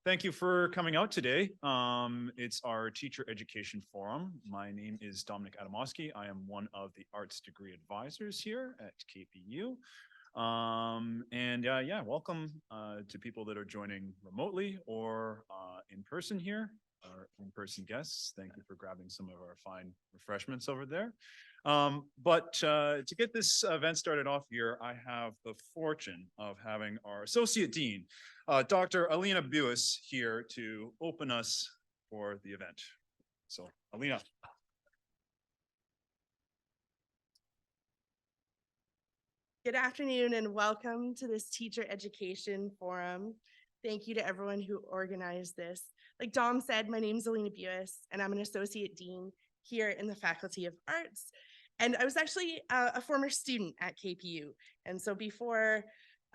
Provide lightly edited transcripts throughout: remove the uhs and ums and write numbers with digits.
Thank you for coming out today. It's our Teacher Education Forum. My name is Dominic Adamowski. I am one of the arts degree advisors here at KPU. Welcome to people that are joining remotely or in person here, our in-person guests. Thank you for grabbing some of our fine refreshments over there. To get this event started off here, I have the fortune of having our Associate Dean, Dr. Alina Buis, here to open us for the event. So, Alina. Good afternoon and welcome to this Teacher Education Forum. Thank you to everyone who organized this. Like Dom said, my name is Alina Buis and I'm an Associate Dean here in the Faculty of Arts. And I was actually a former student at KPU. And so before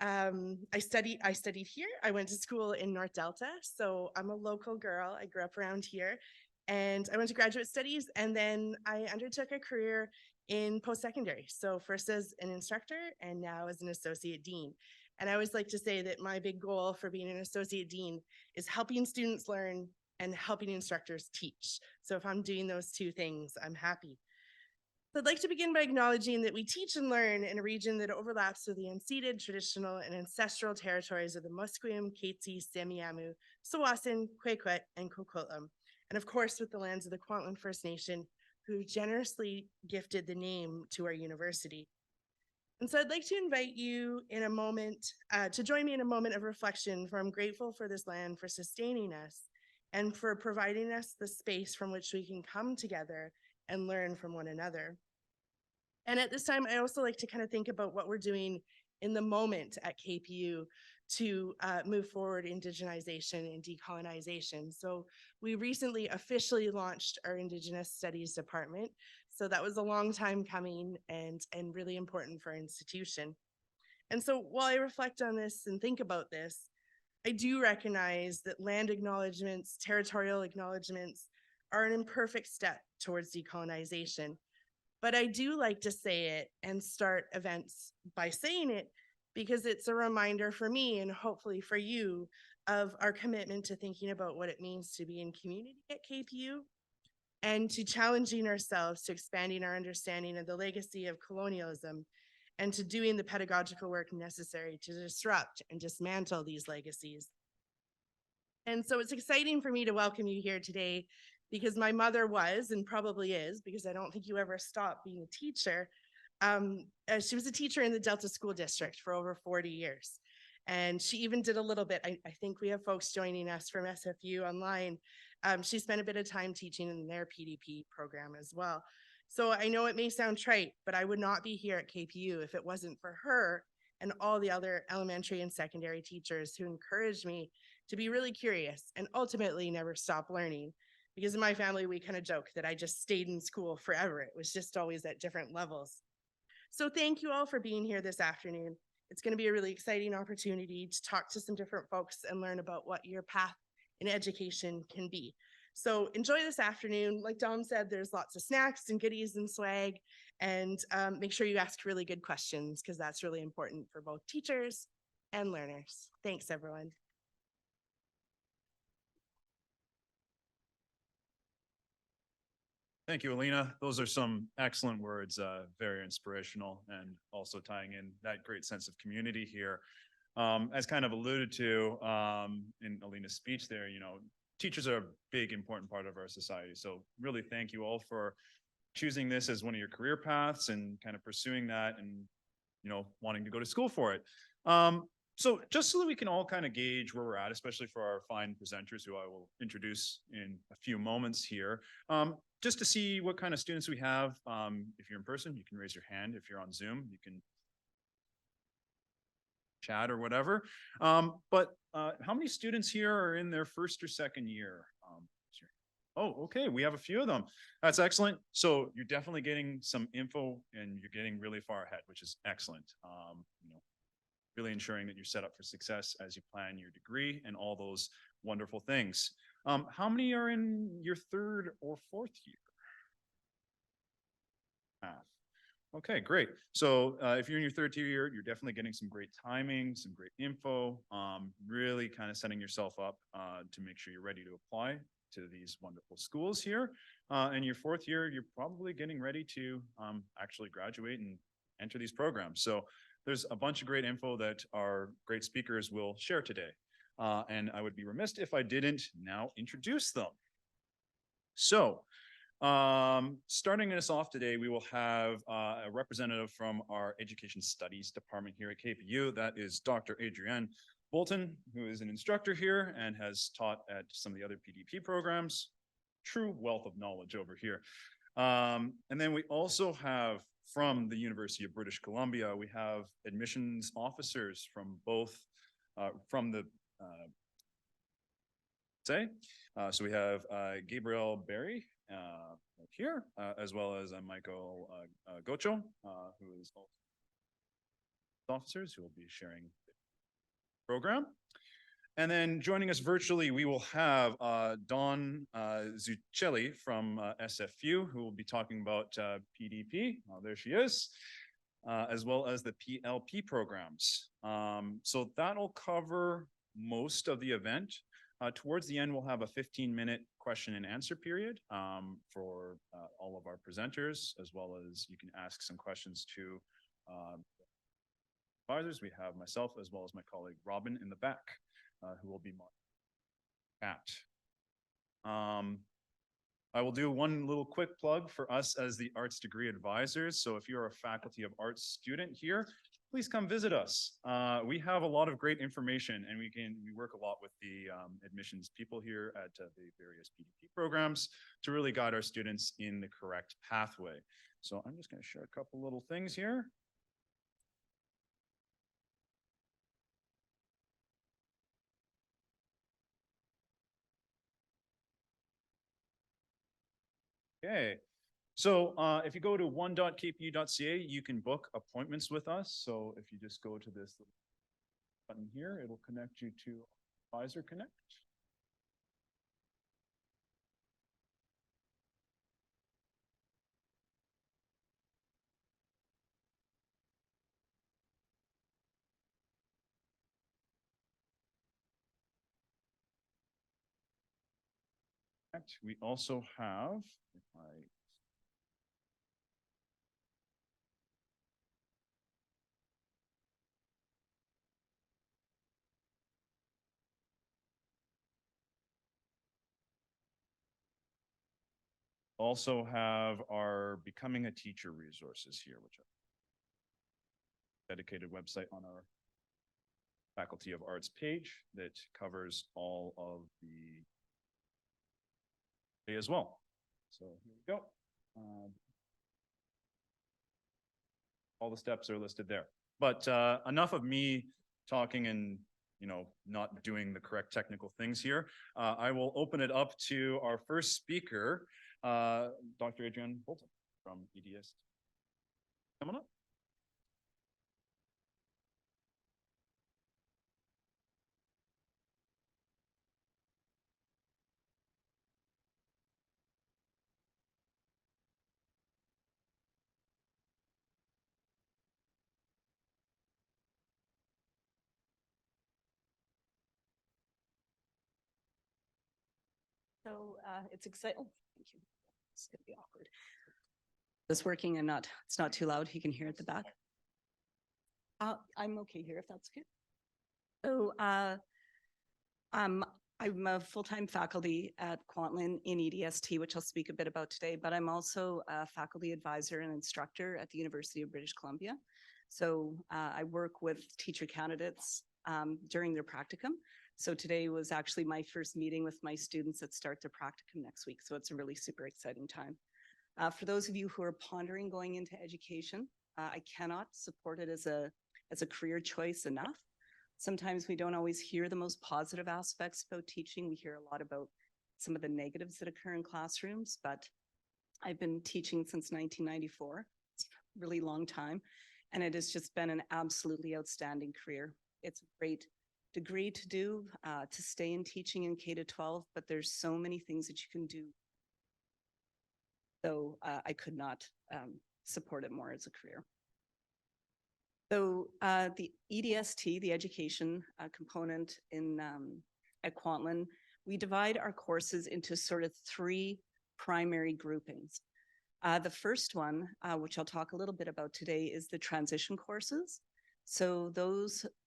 I studied here, I went to school in North Delta. So I'm a local girl. I grew up around here and I went to graduate studies and then I undertook a career in post-secondary. So first as an instructor and now as an associate dean. And I always like to say that my big goal for being an associate dean is helping students learn and helping instructors teach. So if I'm doing those two things, I'm happy. So I'd like to begin by acknowledging that we teach and learn in a region that overlaps with the unceded, traditional, and ancestral territories of the Musqueam, Katzie, Semiahmoo, Tsawwassen, Kwiklet, and Coquitlam, and of course with the lands of the Kwantlen First Nation, who generously gifted the name to our university. And so I'd like to invite you in a moment to join me in a moment of reflection, for I'm grateful for this land for sustaining us and for providing us the space from which we can come together and learn from one another. And at this time, I also like to kind of think about what we're doing in the moment at KPU to move forward indigenization and decolonization. So we recently officially launched our Indigenous Studies Department. So that was a long time coming and really important for our institution. And so while I reflect on this and think about this, I do recognize that land acknowledgements, territorial acknowledgements are an imperfect step towards decolonization. But I do like to say it and start events by saying it because it's a reminder for me and hopefully for you of our commitment to thinking about what it means to be in community at KPU and to challenging ourselves to expanding our understanding of the legacy of colonialism and to doing the pedagogical work necessary to disrupt and dismantle these legacies. And so it's exciting for me to welcome you here today because my mother was, and probably is, because I don't think you ever stop being a teacher. She was a teacher in the Delta School District for over 40 years. And she even did a little bit, I think we have folks joining us from SFU online. She spent a bit of time teaching in their PDP program as well. So I know it may sound trite, but I would not be here at KPU if it wasn't for her and all the other elementary and secondary teachers who encouraged me to be really curious and ultimately never stop learning. Because in my family, we kind of joke that I just stayed in school forever. It was just always at different levels. So thank you all for being here this afternoon. It's going to be a really exciting opportunity to talk to some different folks and learn about what your path in education can be. So enjoy this afternoon. Like Dom said, there's lots of snacks and goodies and swag, and make sure you ask really good questions because that's really important for both teachers and learners. Thanks, everyone. Thank you, Alina. Those are some excellent words, very inspirational, and also tying in that great sense of community here. As kind of alluded to in Alina's speech there, teachers are a big, important part of our society. So really thank you all for choosing this as one of your career paths and kind of pursuing that and, wanting to go to school for it. So just so that we can all kind of gauge where we're at, especially for our fine presenters who I will introduce in a few moments here, just to see what kind of students we have. If you're in person, you can raise your hand. If you're on Zoom, you can chat or whatever. How many students here are in their first or second year? Oh, okay, we have a few of them. That's excellent. So you're definitely getting some info and you're getting really far ahead, which is excellent. Really ensuring that you're set up for success as you plan your degree and all those wonderful things. How many are in your third or fourth year? Okay, great. So if you're in your third year, you're definitely getting some great timing, some great info, really kind of setting yourself up to make sure you're ready to apply to these wonderful schools here. And your fourth year, you're probably getting ready to actually graduate and enter these programs. So there's a bunch of great info that our great speakers will share today. And I would be remiss if I didn't now introduce them. So starting us off today, we will have a representative from our Education Studies Department here at KPU. That is Dr. Adrienne Bolton, who is an instructor here and has taught at some of the other PDP programs. True wealth of knowledge over here. And then we also have from the University of British Columbia, we have admissions officers from both, from the so we have Gabriel Berry here, as well as Michael Gocho, who is also officers who will be sharing the program. And then joining us virtually, we will have Dawn Zucchelli from SFU, who will be talking about PDP. There she is. As well as the PLP programs. So that'll cover most of the event. Towards the end, we'll have a 15-minute question and answer period for all of our presenters, as well as you can ask some questions to advisors. We have myself as well as my colleague Robin in the back, who will be monitoring that. I will do one little quick plug for us as the arts degree advisors. So if you're a Faculty of Arts student here, please come visit us. We have a lot of great information, and we work a lot with the admissions people here at the various PDP programs to really guide our students in the correct pathway. So I'm just going to share a couple little things here. Okay. So if you go to one.kpu.ca, you can book appointments with us. So if you just go to this button here, it'll connect you to Advisor Connect. We also have, if I also have our Becoming a Teacher resources here, which are a dedicated website on our Faculty of Arts page that covers all of the as well. So here we go. All the steps are listed there. But enough of me talking and not doing the correct technical things here. I will open it up to our first speaker, Dr. Adrienne Bolton from EDS. Come on up. So it's exciting. Oh, thank you. It's gonna be awkward. This working and it's not too loud. You can hear at the back. I'm okay here if that's good. So I'm a full-time faculty at Kwantlen in EDST, which I'll speak a bit about today, but I'm also a faculty advisor and instructor at the University of British Columbia. So I work with teacher candidates during their practicum. So today was actually my first meeting with my students that start their practicum next week. So it's a really super exciting time. For those of you who are pondering going into education, I cannot support it as a career choice enough. Sometimes we don't always hear the most positive aspects about teaching. We hear a lot about some of the negatives that occur in classrooms, but I've been teaching since 1994. It's a really long time, and it has just been an absolutely outstanding career. It's a great degree to do, to stay in teaching in K-12, but there's so many things that you can do. So I could not support it more as a career. So the EDST, the education component at Kwantlen, we divide our courses into sort of 3 primary groupings. The first one, which I'll talk a little bit about today, is the transition courses. So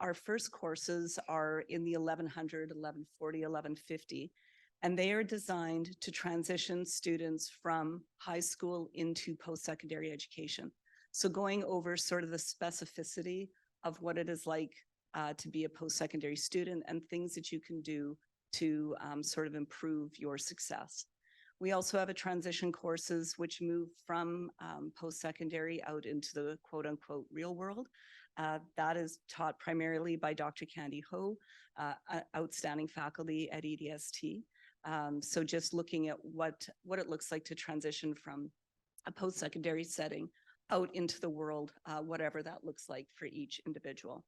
our first courses are in the 1100, 1140, 1150, and they are designed to transition students from high school into post-secondary education. So going over sort of the specificity of what it is like to be a post-secondary student and things that you can do to sort of improve your success. We also have a transition courses which move from post-secondary out into the quote unquote real world. That is taught primarily by Dr. Candy Ho, outstanding faculty at EDST. So just looking at what it looks like to transition from a post-secondary setting out into the world, whatever that looks like for each individual.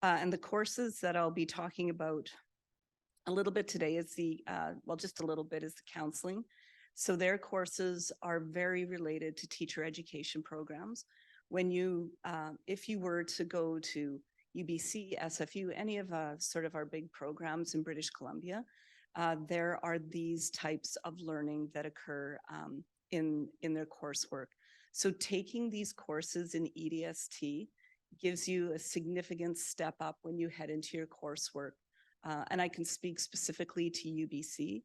And the courses that I'll be talking about a little bit today is just a little bit is the counseling. So their courses are very related to teacher education programs. When if you were to go to UBC, SFU, any of sort of our big programs in British Columbia, there are these types of learning that occur in their coursework. So taking these courses in EDST gives you a significant step up when you head into your coursework. And I can speak specifically to UBC,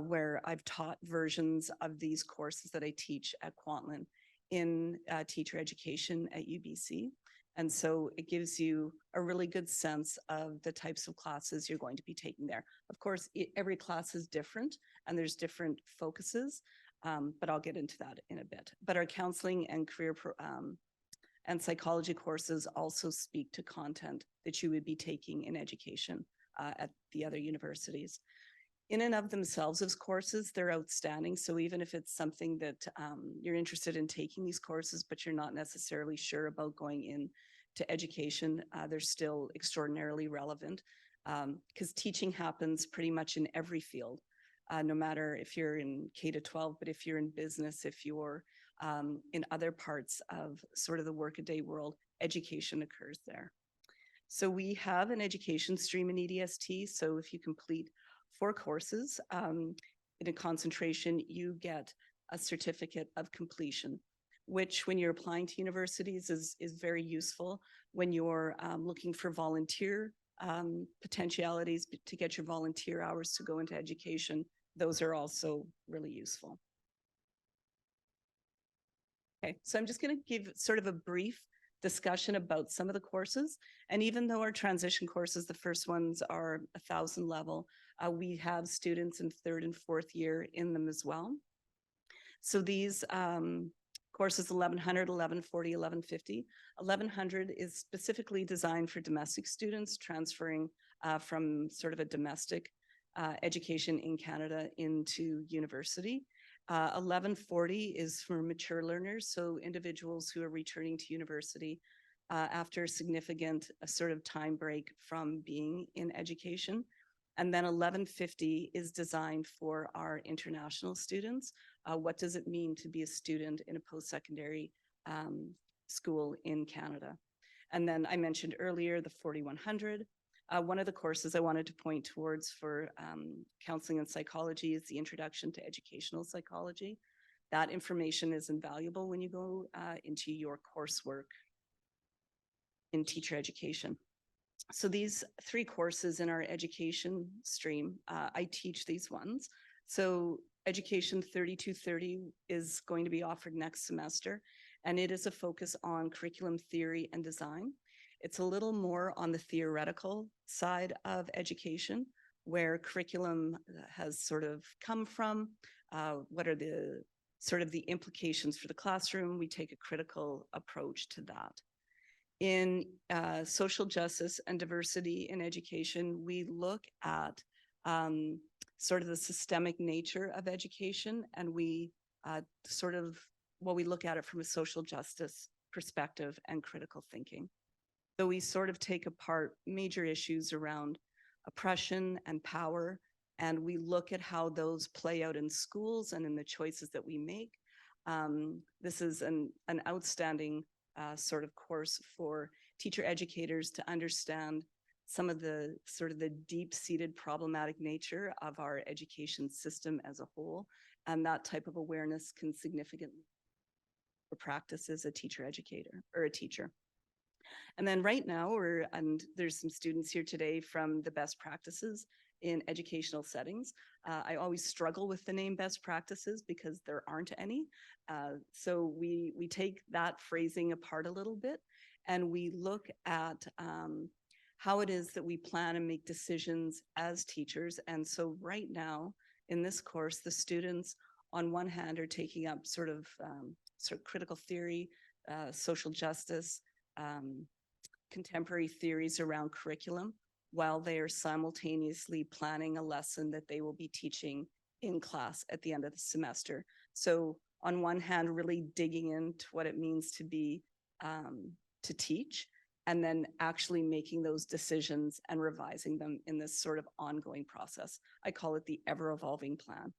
where I've taught versions of these courses that I teach at Kwantlen in teacher education at UBC. And so it gives you a really good sense of the types of classes you're going to be taking there. Of course, every class is different and there's different focuses, but I'll get into that in a bit. But our counseling and career and psychology courses also speak to content that you would be taking in education at the other universities. In and of themselves as courses, they're outstanding. So even if it's something that you're interested in taking these courses, but you're not necessarily sure about going into education, they're still extraordinarily relevant because teaching happens pretty much in every field, no matter if you're in K-12, but if you're in business, if you're in other parts of sort of the workaday world, education occurs there. So we have an education stream in EDST. So if you complete 4 courses in a concentration, you get a certificate of completion, which when you're applying to universities is very useful when you're looking for volunteer potentialities to get your volunteer hours to go into education. Those are also really useful. Okay, so I'm just going to give sort of a brief discussion about some of the courses. And even though our transition courses, the first ones are 1,000 level, we have students in 3rd and 4th year in them as well. So these courses 1100, 1140, 1150. 1100 is specifically designed for domestic students transferring from sort of a domestic education in Canada into university. 1140 is for mature learners, so individuals who are returning to university after a significant sort of time break from being in education. And then 1150 is designed for our international students. What does it mean to be a student in a post-secondary school in Canada? And then I mentioned earlier the 4100. One of the courses I wanted to point towards for counseling and psychology is the Introduction to Educational Psychology. That information is invaluable when you go into your coursework in teacher education. So these 3 courses in our education stream, I teach these ones. So Education 3230 is going to be offered next semester, and it is a focus on curriculum theory and design. It's a little more on the theoretical side of education, where curriculum has sort of come from, what are the sort of the implications for the classroom. We take a critical approach to that. In social justice and diversity in education, we look at sort of the systemic nature of education, and we we look at it from a social justice perspective and critical thinking. So we sort of take apart major issues around oppression and power, and we look at how those play out in schools and in the choices that we make, This is an outstanding sort of course for teacher educators to understand some of the sort of the deep-seated problematic nature of our education system as a whole. And that type of awareness can significantly practice as a teacher educator or a teacher. And then right now, and there's some students here today from the best practices in educational settings. I always struggle with the name best practices because there aren't any. So we take that phrasing apart a little bit and we look at how it is that we plan and make decisions as teachers. And so right now in this course, the students on one hand are taking up sort of critical theory, social justice, contemporary theories around curriculum, while they are simultaneously planning a lesson that they will be teaching in class at the end of the semester. So on one hand, really digging into what it means to be, to teach, and then actually making those decisions and revising them in this sort of ongoing process. I call it the ever-evolving plan.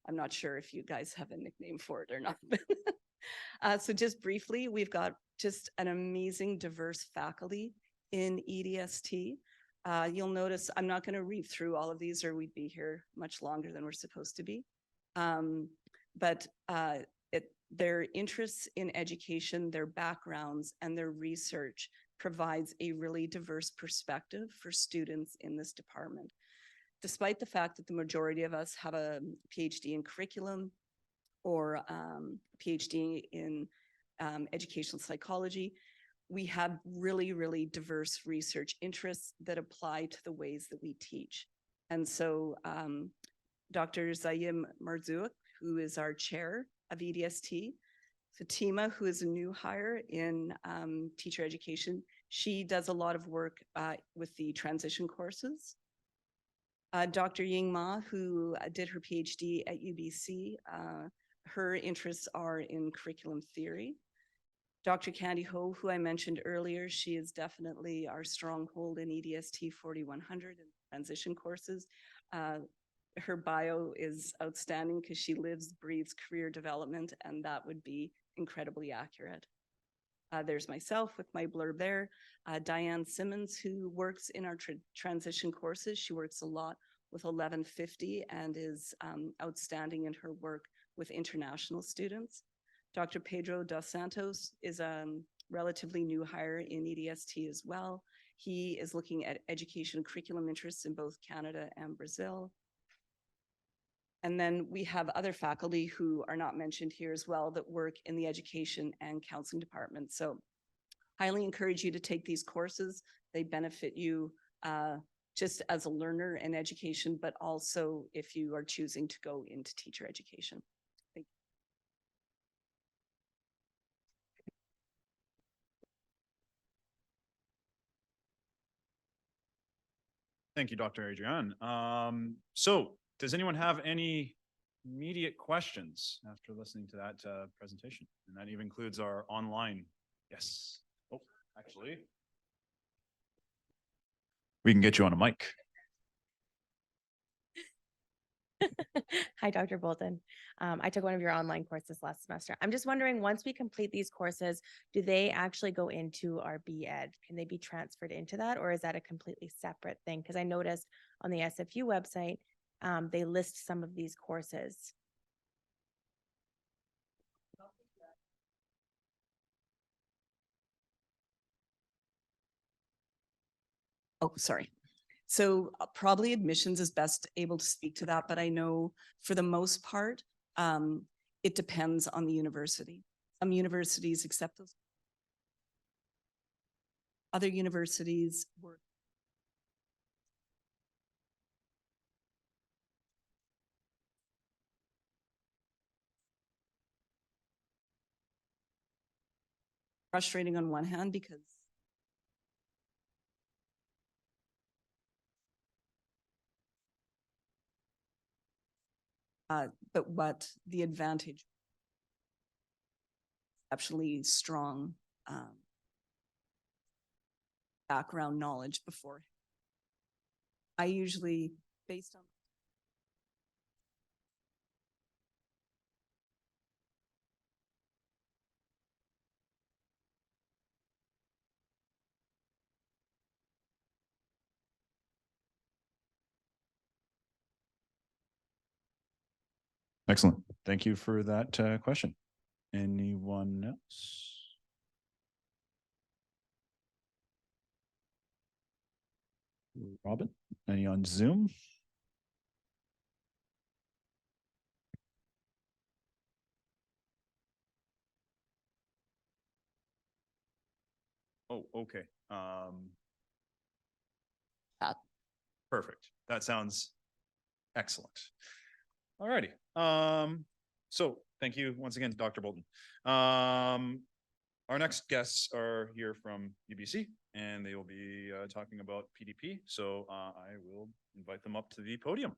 I'm not sure if you guys have a nickname for it or not. So just briefly, we've got just an amazing diverse faculty in EDST. You'll notice I'm not going to read through all of these or we'd be here much longer than we're supposed to be. But their interests in education, their backgrounds, and their research provides a really diverse perspective for students in this department. Despite the fact that the majority of us have a PhD in curriculum or PhD in educational psychology, we have really, really diverse research interests that apply to the ways that we teach. And so Dr. Zayim Marzouk, who is our chair of EDST, Fatima, who is a new hire in teacher education, she does a lot of work with the transition courses. Dr. Ying Ma, who did her PhD at UBC, her interests are in curriculum theory. Dr. Candy Ho, who I mentioned earlier, she is definitely our stronghold in EDST 4100 and transition courses. Her bio is outstanding because she lives, breathes career development, and that would be incredibly accurate. There's myself with my blurb there. Diane Simmons, who works in our transition courses. She works a lot with 1150 and is outstanding in her work with international students. Dr. Pedro dos Santos is a relatively new hire in EDST as well. He is looking at education curriculum interests in both Canada and Brazil. And then we have other faculty who are not mentioned here as well that work in the education and counseling department. So highly encourage you to take these courses. They benefit you just as a learner in education, but also if you are choosing to go into teacher education. Thank you. Thank you, Dr. Adrian. So does anyone have any immediate questions after listening to that presentation? And that even includes our online. Yes. Oh, actually, we can get you on a mic. Hi, Dr. Bolton. I took one of your online courses last semester. I'm just wondering, once we complete these courses, do they actually go into our B.Ed? Can they be transferred into that, or is that a completely separate thing? Because I noticed on the SFU website, they list some of these courses. Oh, sorry. So probably admissions is best able to speak to that, but I know for the most part, it depends on the university. Some universities accept those. Other universities work. Frustrating on one hand because but what the advantage, exceptionally strong background knowledge before. I usually, based on. Excellent. Thank you for that question. Anyone else? Robin, any on Zoom? Oh, okay. That. Perfect. That sounds excellent. All righty. So thank you once again, Dr. Bolton. Our next guests are here from UBC, and they will be talking about PDP. So I will invite them up to the podium.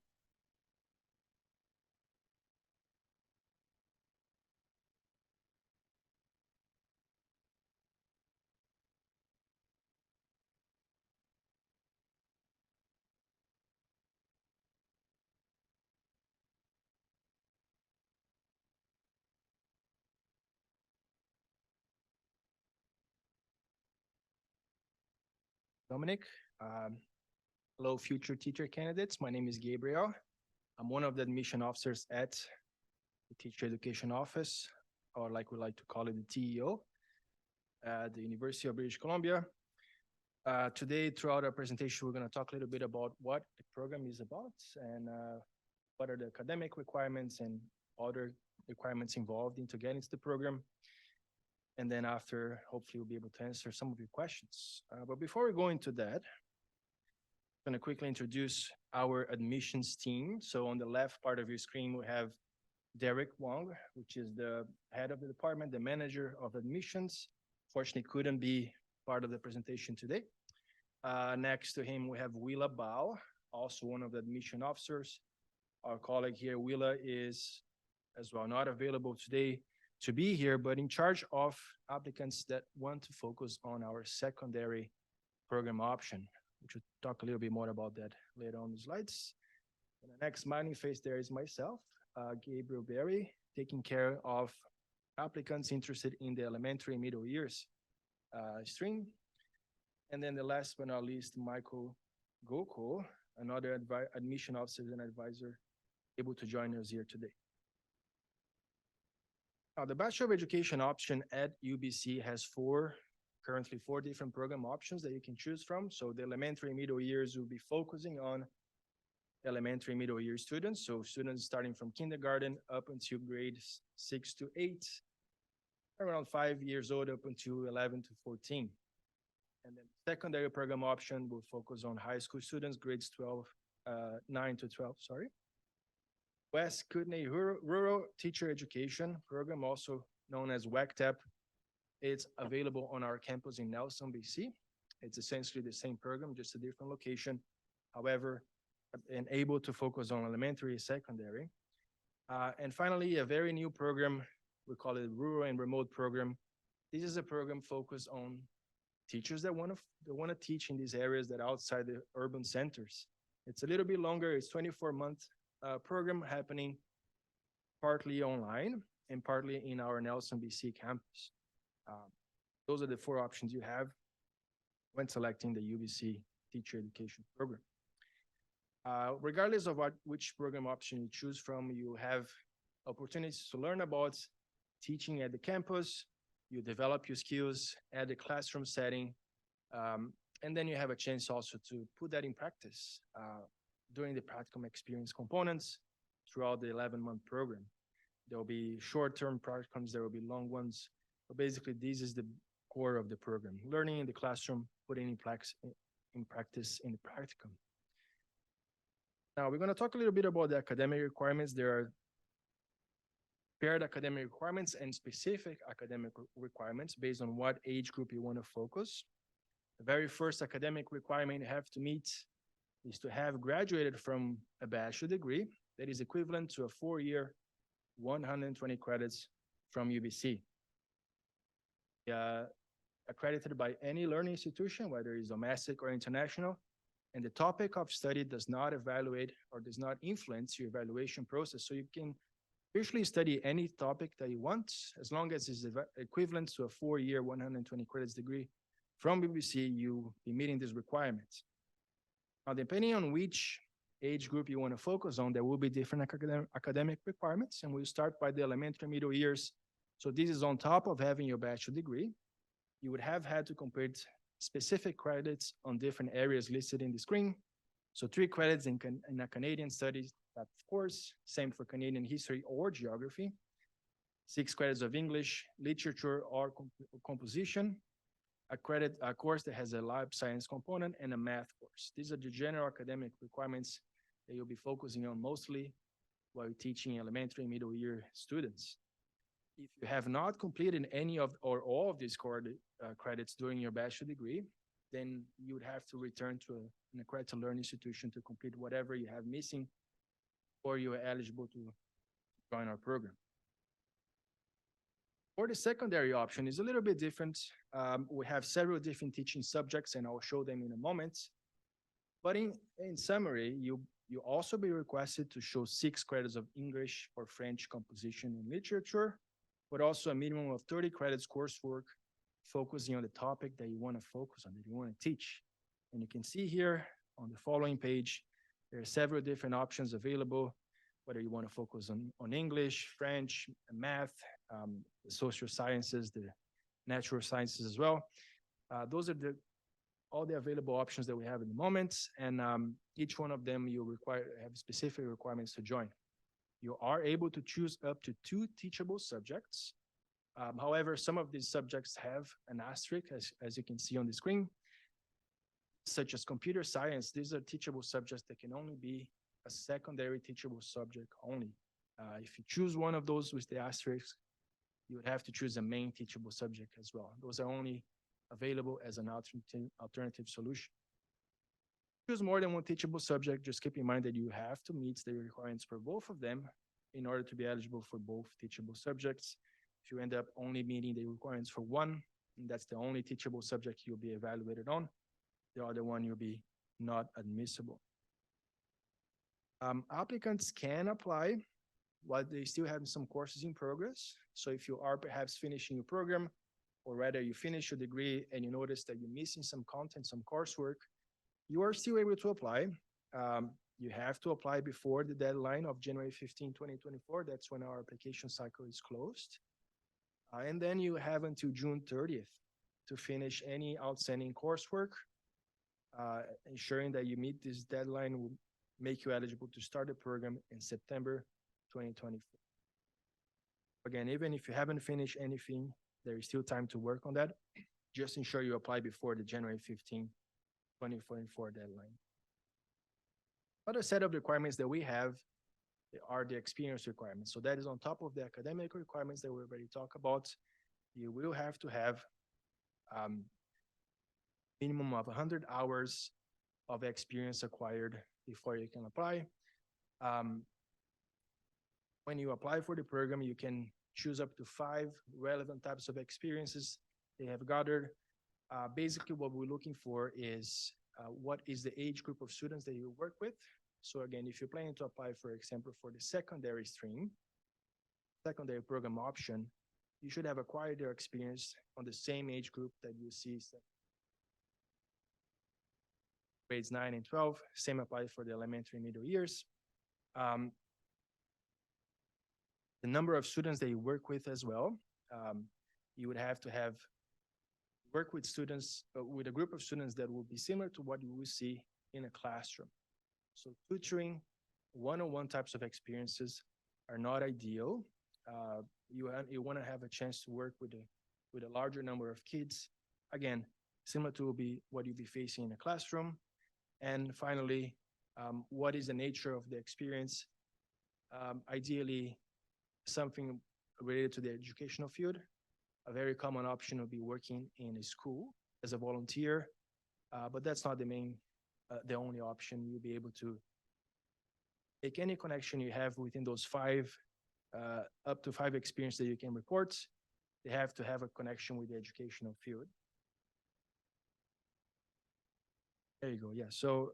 Dominic. Hello, future teacher candidates. My name is Gabriel. I'm one of the admission officers at the Teacher Education Office, or like we like to call it, the TEO, at the University of British Columbia. Today, throughout our presentation, we're going to talk a little bit about what the program is about and what are the academic requirements and other requirements involved into getting to the program. And then after, hopefully we'll be able to answer some of your questions. But before we go into that, I'm going to quickly introduce our admissions team. So on the left part of your screen, we have Derek Wong, which is the head of the department, the manager of admissions. Fortunately, couldn't be part of the presentation today. Next to him, we have Willa Bao, also one of the admission officers. Our colleague here, Willa, is as well not available today to be here, but in charge of applicants that want to focus on our secondary program option, which we'll talk a little bit more about that later on the slides. And the next smiling face there is myself, Gabriel Berry, taking care of applicants interested in the elementary and middle years stream. And then the last but not least, Michael Goko, another admission officer and advisor, able to join us here today. Now, the Bachelor of Education option at UBC has currently four different program options that you can choose from. So the elementary and middle years will be focusing on elementary and middle year students. So students starting from kindergarten up until grades 6 to 8, around 5 years old up until 11 to 14. And then secondary program option will focus on high school students, grades 9 to 12, sorry. West Kootenay Rural Teacher Education Program, also known as WECTEP. It's available on our campus in Nelson, BC. It's essentially the same program, just a different location. However, and able to focus on elementary and secondary. And finally, a very new program, we call it Rural and Remote Program. This is a program focused on teachers that want to teach in these areas that are outside the urban centers. It's a little bit longer. It's 24-month program happening partly online and partly in our Nelson, BC campus. Those are the four options you have when selecting the UBC teacher education program. Regardless of which program option you choose from, you have opportunities to learn about teaching at the campus, you develop your skills at the classroom setting, and then you have a chance also to put that in practice during the practicum experience components throughout the 11-month program. There will be short-term practicums, there will be long ones, but basically this is the core of the program, learning in the classroom, putting in practice in the practicum. Now we're going to talk a little bit about the academic requirements. There are paired academic requirements and specific academic requirements based on what age group you want to focus. The very first academic requirement you have to meet is to have graduated from a bachelor degree that is equivalent to a 4-year, 120 credits from UBC. Accredited by any learning institution, whether it's domestic or international, and the topic of study does not evaluate or does not influence your evaluation process. So you can virtually study any topic that you want, as long as it's equivalent to a 4-year, 120 credits degree from UBC, you'll be meeting these requirements. Now, depending on which age group you want to focus on, there will be different academic requirements, and we'll start by the elementary middle years. So this is on top of having your bachelor degree. You would have had to complete specific credits on different areas listed in the screen. So 3 credits in a Canadian studies, of course, same for Canadian history or geography. 6 credits of English, literature, or composition. A course that has a life science component, and a math course. These are the general academic requirements that you'll be focusing on mostly while teaching elementary and middle year students. If you have not completed any of or all of these credits during your bachelor degree, then you would have to return to an accredited learning institution to complete whatever you have missing, or you are eligible to join our program. Or the secondary option is a little bit different. We have several different teaching subjects, and I'll show them in a moment. But in summary, you also be requested to show 6 credits of English or French composition and literature, but also a minimum of 30 credits coursework focusing on the topic that you want to focus on, that you want to teach. And you can see here on the following page, there are several different options available, whether you want to focus on English, French, math, the social sciences, the natural sciences as well. Those are all the available options that we have at the moment, and each one of them you have specific requirements to join. You are able to choose up to 2 teachable subjects. However, some of these subjects have an asterisk, as you can see on the screen, such as computer science. These are teachable subjects that can only be a secondary teachable subject only. If you choose one of those with the asterisk, you would have to choose a main teachable subject as well. Those are only available as an alternative solution. Choose more than one teachable subject, just keep in mind that you have to meet the requirements for both of them in order to be eligible for both teachable subjects. If you end up only meeting the requirements for one, and that's the only teachable subject you'll be evaluated on, the other one you'll be not admissible. Applicants can apply while they still have some courses in progress. So if you are perhaps finishing your program, or rather you finish your degree and you notice that you're missing some content, some coursework, you are still able to apply. You have to apply before the deadline of January 15, 2024. That's when our application cycle is closed. And then you have until June 30th to finish any outstanding coursework. Ensuring that you meet this deadline will make you eligible to start the program in September 2024. Again, even if you haven't finished anything, there is still time to work on that. Just ensure you apply before the January 15, 2024 deadline. Other set of requirements that we have are the experience requirements. So that is on top of the academic requirements that we already talked about. You will have to have minimum of 100 hours of experience acquired before you can apply. When you apply for the program, you can choose up to 5 relevant types of experiences they have gathered. Basically, what we're looking for is what is the age group of students that you work with. So again, if you're planning to apply, for example, for the secondary stream, secondary program option, you should have acquired your experience on the same age group that you see. Grades 9 and 12, same applies for the elementary and middle years. The number of students that you work with as well, you would have to have work with students, with a group of students that will be similar to what you will see in a classroom. So tutoring, one-on-one types of experiences are not ideal. You want to have a chance to work with a larger number of kids. Again, similar to what you'll be facing in a classroom. And finally, what is the nature of the experience? Ideally, something related to the educational field. A very common option would be working in a school as a volunteer, but that's not the only option. You'll be able to make any connection you have within those 5, up to 5 experiences that you can report. They have to have a connection with the educational field. There you go. Yeah. So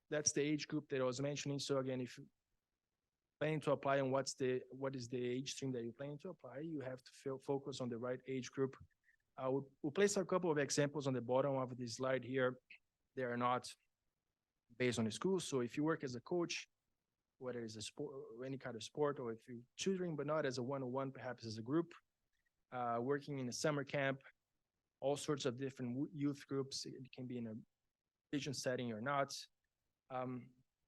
that's the age group that I was mentioning. So again, if you're planning to apply on what is the age stream that you're planning to apply, you have to focus on the right age group. We'll place a couple of examples on the bottom of this slide here. They are not based on the school. So if you work as a coach, whether it's a sport, any kind of sport, or if you're tutoring, but not as a one-on-one, perhaps as a group, working in a summer camp, all sorts of different youth groups. It can be in a vision setting or not.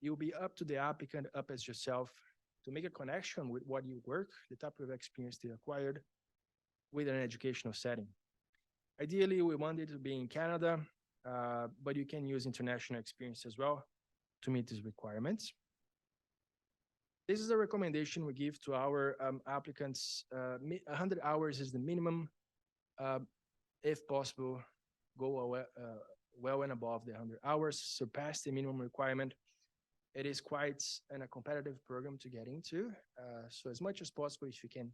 It will be up to the applicant, up as yourself, to make a connection with what you work, the type of experience they acquired with an educational setting. Ideally, we want it to be in Canada, but you can use international experience as well to meet these requirements. This is a recommendation we give to our applicants. 100 hours is the minimum. If possible, go well and above the 100 hours, surpass the minimum requirement. It is quite a competitive program to get into. So as much as possible, if you can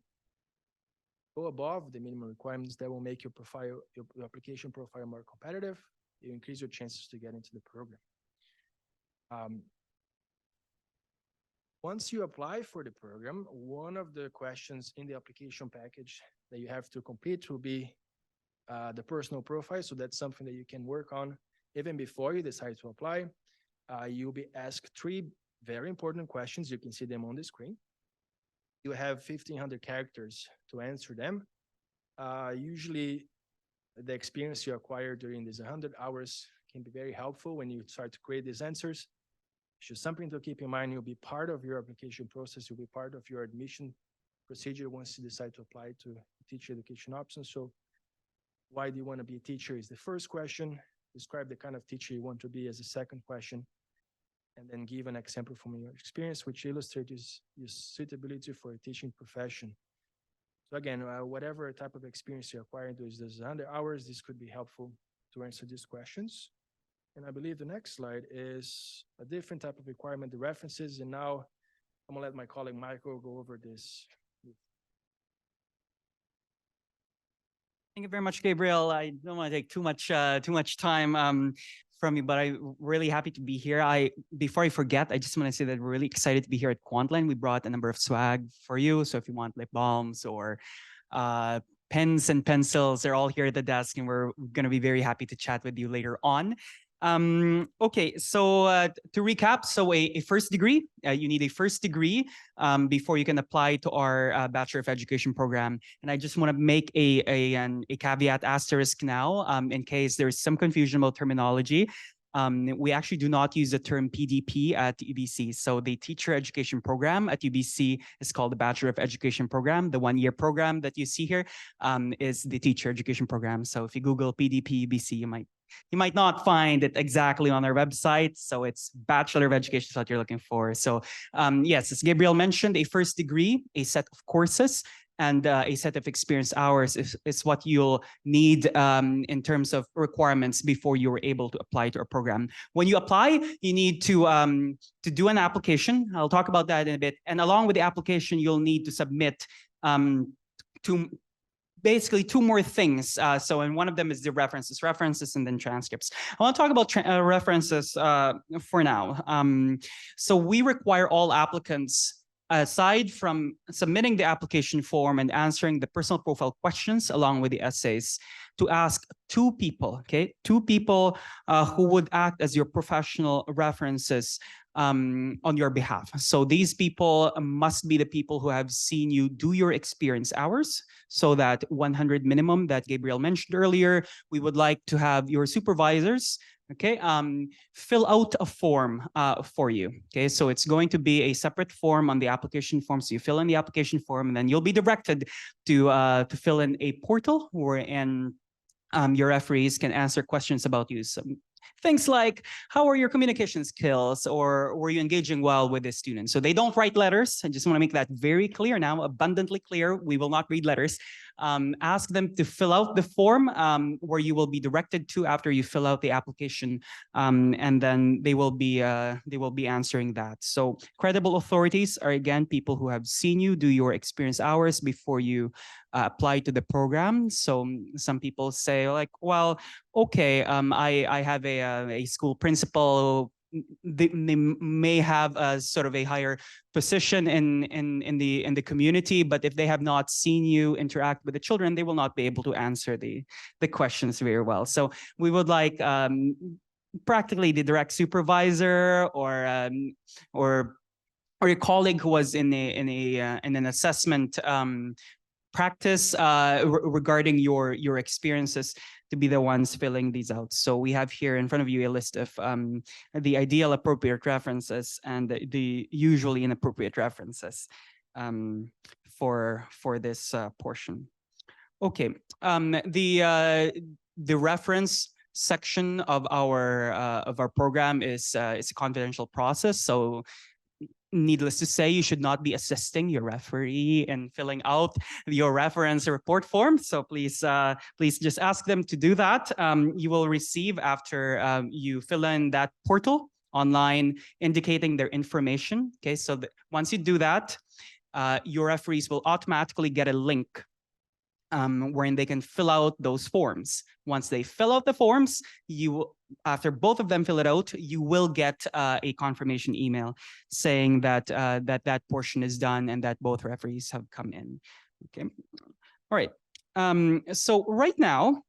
go above the minimum requirements, that will make your profile, your application profile more competitive. You increase your chances to get into the program. Once you apply for the program, one of the questions in the application package that you have to complete will be the personal profile. So that's something that you can work on even before you decide to apply. You'll be asked 3 very important questions. You can see them on the screen. You have 1,500 characters to answer them. Usually, the experience you acquire during these 100 hours can be very helpful when you start to create these answers. Just something to keep in mind, you'll be part of your application process. You'll be part of your admission procedure once you decide to apply to teacher education options. So why do you want to be a teacher is the first question. Describe the kind of teacher you want to be as a second question. And then give an example from your experience, which illustrates your suitability for a teaching profession. So again, whatever type of experience you acquire in those 100 hours, this could be helpful to answer these questions. And I believe the next slide is a different type of requirement, the references. And now I'm gonna let my colleague Michael go over this. Thank you very much, Gabriel. I don't want to take too much time from you, but I'm really happy to be here. Before I forget, I just want to say that we're really excited to be here at Quantline. We brought a number of swag for you. So if you want lip balms or pens and pencils, they're all here at the desk, and we're going to be very happy to chat with you later on. Okay, so to recap, so a first degree, you need a first degree before you can apply to our Bachelor of Education program. And I just want to make a caveat asterisk now in case there's some confusion about terminology. We actually do not use the term PDP at UBC. So the teacher education program at UBC is called the Bachelor of Education program. The 1-year program that you see here is the teacher education program. So if you Google PDP UBC, you might not find it exactly on our website. So it's Bachelor of Education is what you're looking for. So yes, as Gabriel mentioned, a first degree, a set of courses, and a set of experience hours is what you'll need in terms of requirements before you're able to apply to our program. When you apply, you need to do an application. I'll talk about that in a bit. And along with the application, you'll need to submit basically 2 more things. And one of them is the references, and then transcripts. I want to talk about references for now. So we require all applicants, aside from submitting the application form and answering the personal profile questions along with the essays, to ask 2 people, okay? 2 people who would act as your professional references on your behalf. So these people must be the people who have seen you do your experience hours. So that 100 minimum that Gabriel mentioned earlier, we would like to have your supervisors, okay, fill out a form for you. Okay, so it's going to be a separate form on the application form. So you fill in the application form, and then you'll be directed to fill in a portal wherein your referees can answer questions about you. So things like, how are your communication skills, or were you engaging well with the students? So they don't write letters. I just want to make that very clear now, abundantly clear. We will not read letters. Ask them to fill out the form where you will be directed to after you fill out the application, and then they will be answering that. So credible authorities are, again, people who have seen you do your experience hours before you apply to the program. So some people say, like, well, okay, I have a school principal. They may have a sort of a higher position in the community, but if they have not seen you interact with the children, they will not be able to answer the questions very well. So we would like practically the direct supervisor or your colleague who was in an assessment practice regarding your experiences to be the ones filling these out. So we have here in front of you a list of the ideal appropriate references and the usually inappropriate references for this portion. Okay, the reference section of our program is it's a confidential process. So needless to say, you should not be assisting your referee in filling out your reference report form. So please just ask them to do that. You will receive after you fill in that portal online indicating their information. Okay, so once you do that, your referees will automatically get a link wherein they can fill out those forms. Once they fill out the forms, after both of them fill it out, you will get a confirmation email saying that that portion is done and that both referees have come in. Okay, all right. So right now,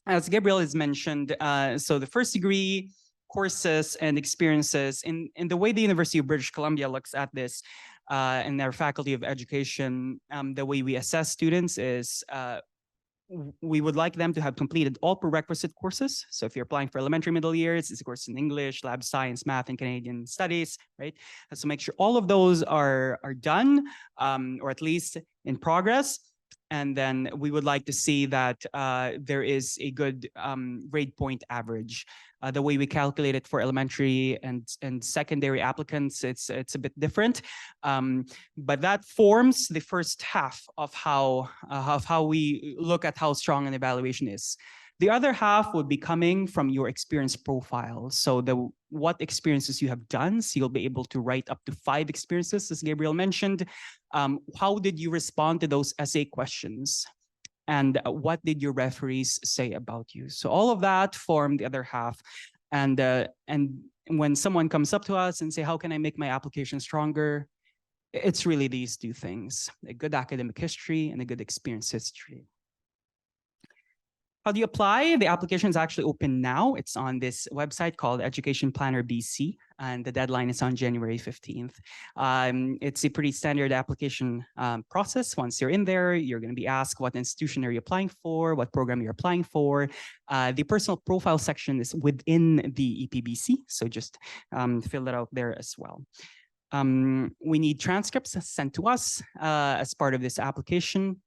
as Gabriel has mentioned, so the first degree courses and experiences in the way the University of British Columbia looks at this and their Faculty of Education, the way we assess students is we would like them to have completed all prerequisite courses. So if you're applying for elementary middle years, it's a course in English, lab science, math, and Canadian studies, right? So make sure all of those are done or at least in progress. And then we would like to see that there is a good grade point average. The way we calculate it for elementary and secondary applicants, it's a bit different. But that forms the first half of how we look at how strong an evaluation is. The other half would be coming from your experience profile. So what experiences you have done. So you'll be able to write up to 5 experiences, as Gabriel mentioned. How did you respond to those essay questions? And what did your referees say about you? So all of that form the other half. And when someone comes up to us and say, how can I make my application stronger? It's really these 2 things, a good academic history and a good experience history. How do you apply? The application is actually open now. It's on this website called Education Planner BC, and the deadline is on January 15th. It's a pretty standard application process. Once you're in there, you're going to be asked what institution are you applying for, what program you're applying for. The personal profile section is within the EPBC, so just fill it out there as well. We need transcripts sent to us as part of this application.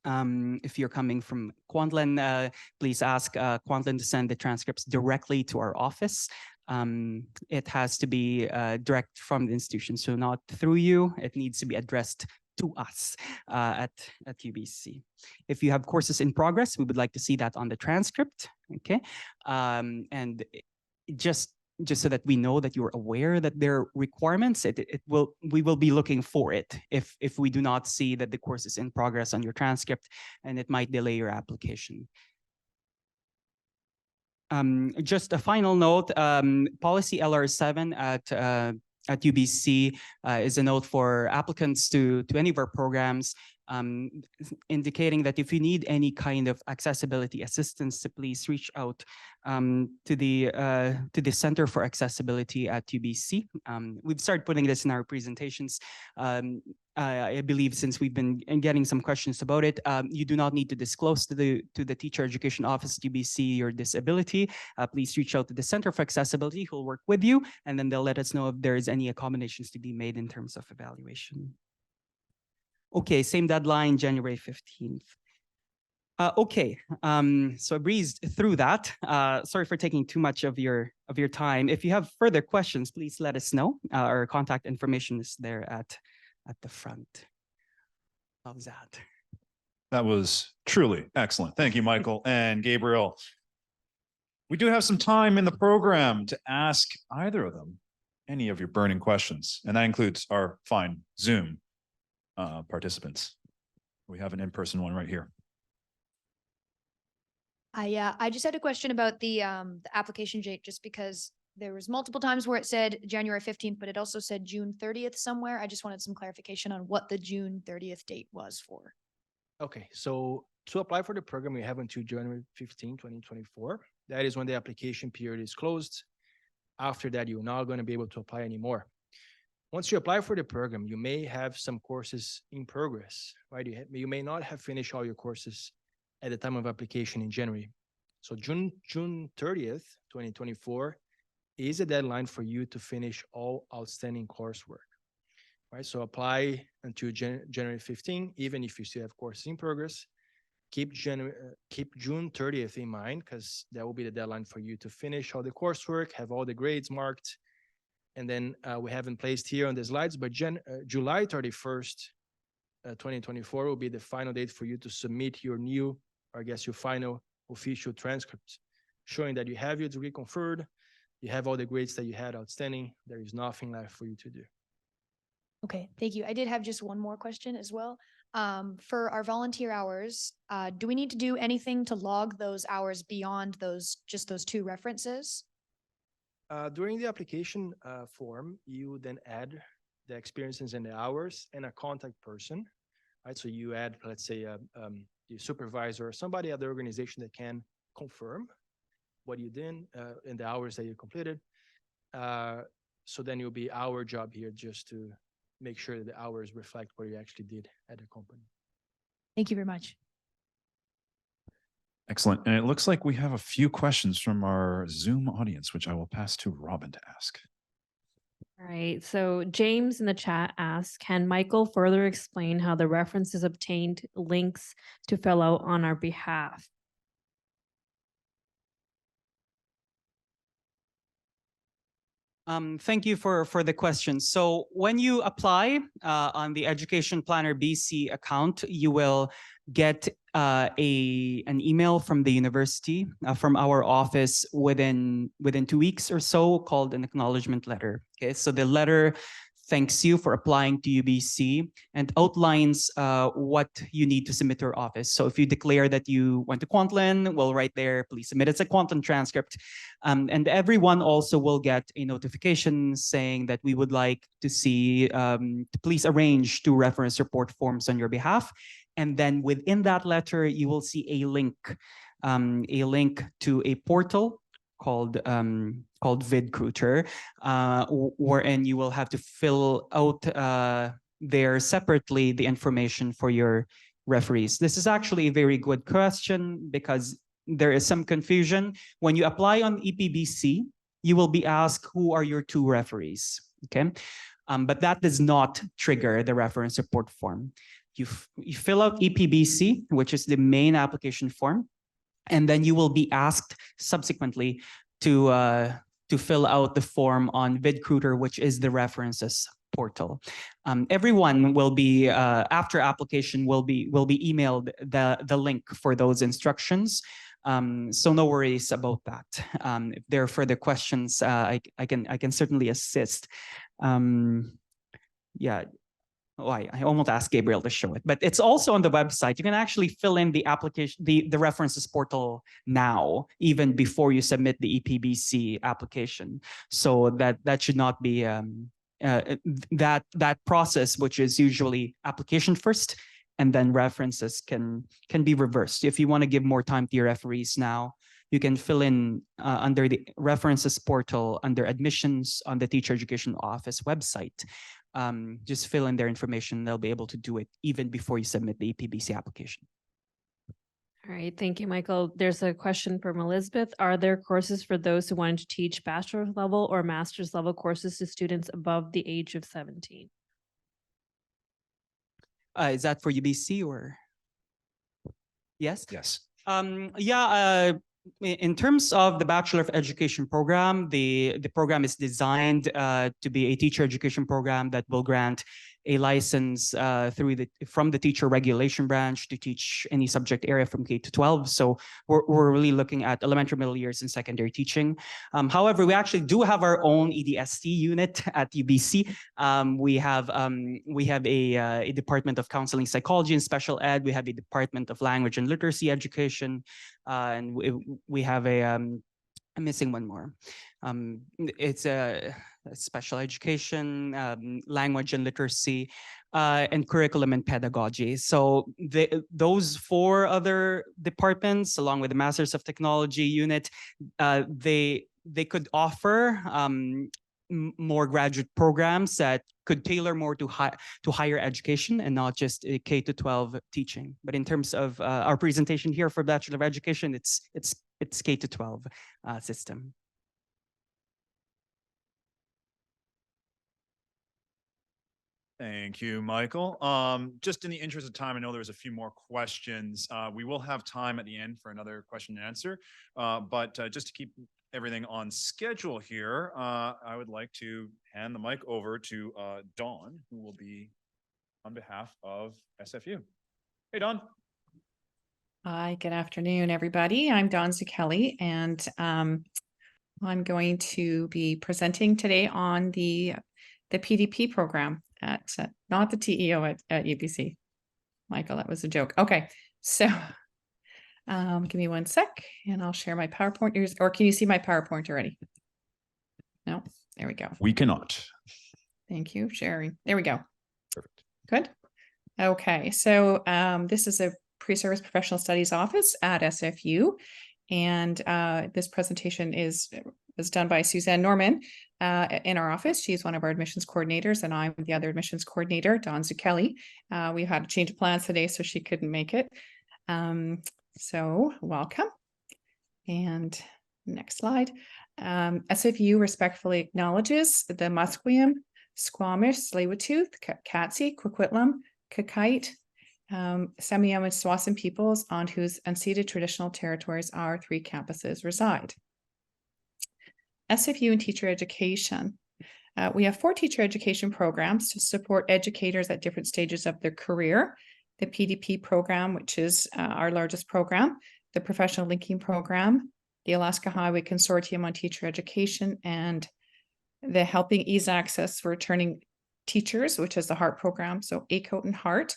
If you're coming from Kwantlen, please ask Kwantlen to send the transcripts directly to our office. It has to be direct from the institution, so not through you. It needs to be addressed to us at UBC. If you have courses in progress, we would like to see that on the transcript, okay? And just so that we know that you're aware that there are requirements, we will be looking for it if we do not see that the course is in progress on your transcript, and it might delay your application. Just a final note, policy LR7 at UBC is a note for applicants to any of our programs, indicating that if you need any kind of accessibility assistance, please reach out to the Center for Accessibility at UBC. We've started putting this in our presentations. I believe since we've been getting some questions about it, you do not need to disclose to the Teacher Education Office at UBC your disability. Please reach out to the Center for Accessibility, who will work with you, and then they'll let us know if there is any accommodations to be made in terms of evaluation. Okay, same deadline, January 15th. Okay, so I breezed through that. Sorry for taking too much of your time. If you have further questions, please let us know. Our contact information is there at the front. How's that? That was truly excellent. Thank you, Michael and Gabriel. We do have some time in the program to ask either of them any of your burning questions, and that includes our fine Zoom participants. We have an in-person one right here. I just had a question about the application date, just because there was multiple times where it said January 15th, but it also said June 30th somewhere. I just wanted some clarification on what the June 30th date was for. Okay, so to apply for the program, you have until January 15, 2024. That is when the application period is closed. After that, you're not going to be able to apply anymore. Once you apply for the program, you may have some courses in progress, right? You may not have finished all your courses at the time of application in January. So June 30th, 2024 is a deadline for you to finish all outstanding coursework, right? So apply until January 15, even if you still have courses in progress. Keep June 30th in mind, because that will be the deadline for you to finish all the coursework, have all the grades marked. And then we haven't placed here on the slides, but July 31st, 2024 will be the final date for you to submit your new, or I guess your final official transcript, showing that you have your degree conferred, you have all the grades that you had outstanding. There is nothing left for you to do. Okay, thank you. I did have just one more question as well. For our volunteer hours, do we need to do anything to log those hours beyond just those 2 references? During the application form, you then add the experiences and the hours and a contact person, right? So you add, let's say, the supervisor or somebody at the organization that can confirm what you did and the hours that you completed. So then it'll be our job here just to make sure that the hours reflect what you actually did at the company. Thank you very much. Excellent. And it looks like we have a few questions from our Zoom audience, which I will pass to Robin to ask. All right. So James in the chat asks, can Michael further explain how the references obtained links to fill out on our behalf? Thank you for the question. So when you apply on the Education Planner BC account, you will get an email from the university, from our office within 2 weeks or so, called an acknowledgement letter. Okay, so the letter thanks you for applying to UBC and outlines what you need to submit to our office. So if you declare that you went to Kwantlen, well, right there, please submit it as a Kwantlen transcript. And everyone also will get a notification saying that we would like to see, to please arrange 2 reference report forms on your behalf. And then within that letter, you will see a link to a portal called VidCruiter, wherein you will have to fill out there separately the information for your referees. This is actually a very good question because there is some confusion. When you apply on EPBC, you will be asked who are your 2 referees, okay? But that does not trigger the reference report form. You fill out EPBC, which is the main application form, and then you will be asked subsequently to fill out the form on VidCruiter, which is the references portal. Everyone will be after application will be emailed the link for those instructions. So no worries about that. If there are further questions, I can certainly assist. Yeah. Oh, I almost asked Gabriel to show it, but it's also on the website. You can actually fill in the application, the references portal now, even before you submit the EPBC application. So that should not be that process, which is usually application first, and then references can be reversed. If you want to give more time to your referees now, you can fill in under the references portal under admissions on the Teacher Education Office website. Just fill in their information. They'll be able to do it even before you submit the EPBC application. All right. Thank you, Michael. There's a question from Elizabeth. Are there courses for those who want to teach bachelor's level or master's level courses to students above the age of 17? Is that for UBC or? Yes? Yes. In terms of the Bachelor of Education program, the program is designed to be a teacher education program that will grant a license from the teacher regulation branch to teach any subject area from K to 12. So we're really looking at elementary, middle years, and secondary teaching. However, we actually do have our own EDST unit at UBC. We have a Department of Counseling Psychology and Special Ed. We have a Department of Language and Literacy Education, and we have a I'm missing one more. It's a special education, language and literacy, and curriculum and pedagogy. So those 4 other departments, along with the Masters of Technology unit, they could offer more graduate programs that could tailor more to higher education and not just K to 12 teaching. But in terms of our presentation here for Bachelor of Education, it's K to 12 system. Thank you, Michael. Just in the interest of time, I know there's a few more questions. We will have time at the end for another question and answer. But just to keep everything on schedule here, I would like to hand the mic over to Dawn, who will be on behalf of SFU. Hey, Dawn. Hi, good afternoon, everybody. I'm Dawn Zucchelli, and I'm going to be presenting today on the PDP program at, not the TEO at UBC. Michael, that was a joke. Okay, so give me one sec and I'll share my PowerPoint. Or can you see my PowerPoint already? No, there we go. We cannot. Thank you, sharing. There we go. Perfect. Good. Okay, so this is a pre-service professional studies office at SFU. And this presentation is done by Suzanne Norman in our office. She's one of our admissions coordinators, and I'm the other admissions coordinator, Dawn Zucchelli. We had a change of plans today, so she couldn't make it. So welcome. And next slide. SFU respectfully acknowledges the Musqueam, Squamish, Tsleil-Waututh, Katzie, Coquitlam, Kakite, Semiahmoo and Tsawwassen peoples on whose unceded traditional territories our 3 campuses reside. SFU and teacher education. We have 4 teacher education programs to support educators at different stages of their career. The PDP program, which is our largest program, the professional linking program, the Alaska Highway Consortium on Teacher Education, and the Helping Ease Access for Returning Teachers, which is the HEART program, so ACOTE and HEART.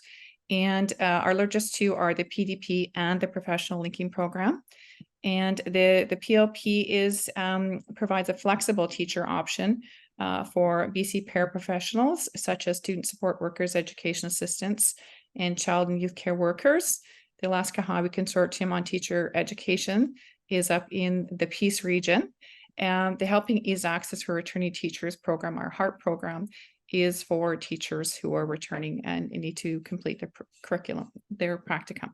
And our largest 2 are the PDP and the professional linking program. And the PLP provides a flexible teacher option for BC paraprofessionals, such as student support workers, education assistants, and child and youth care workers. The Alaska Highway Consortium on Teacher Education is up in the Peace region. And the Helping Ease Access for Returning Teachers program, our HEART program, is for teachers who are returning and need to complete their curriculum, their practicum.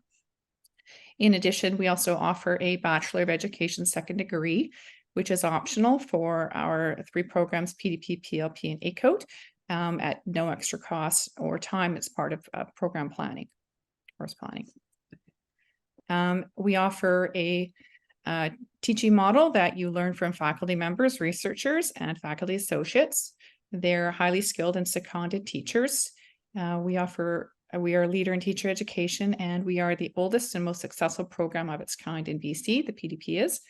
In addition, we also offer a Bachelor of Education second degree, which is optional for our 3 programs, PDP, PLP, and ACOTE, at no extra cost or time. It's part of program planning, course planning. We offer a teaching model that you learn from faculty members, researchers, and faculty associates. They're highly skilled and seconded teachers. We are a leader in teacher education, and we are the oldest and most successful program of its kind in BC, the PDP is.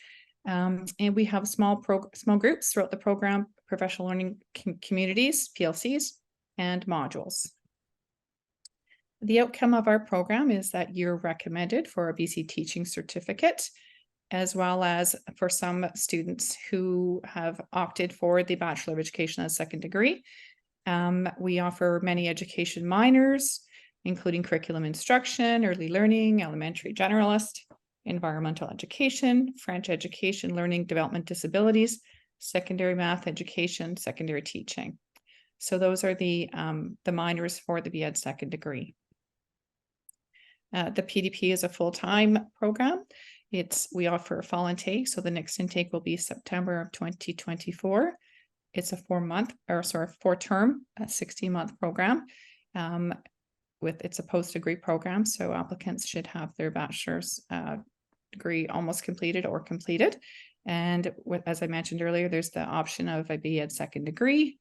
And we have small groups throughout the program, professional learning communities, PLCs, and modules. The outcome of our program is that you're recommended for a BC teaching certificate, as well as for some students who have opted for the Bachelor of Education as second degree. We offer many education minors, including curriculum instruction, early learning, elementary generalist, environmental education, French education, learning development disabilities, secondary math education, secondary teaching. So those are the minors for the BEd second degree. The PDP is a full-time program. We offer a fall intake, so the next intake will be September of 2024. It's a 4-term, 16-month program. It's a post-degree program, so applicants should have their bachelor's degree almost completed or completed. And as I mentioned earlier, there's the option of a BEd second degree,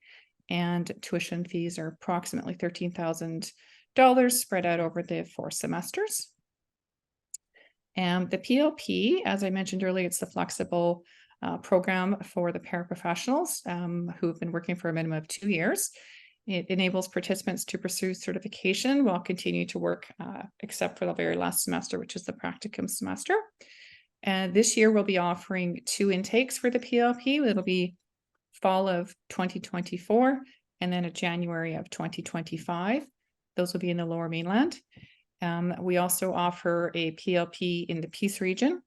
and tuition fees are approximately $13,000 spread out over the 4 semesters. And the PLP, as I mentioned earlier, it's the flexible program for the paraprofessionals who have been working for a minimum of 2 years. It enables participants to pursue certification while continuing to work, except for the very last semester, which is the practicum semester. And this year we'll be offering 2 intakes for the PLP. It'll be fall of 2024 and then a January of 2025. Those will be in the Lower Mainland. We also offer a PLP in the Peace region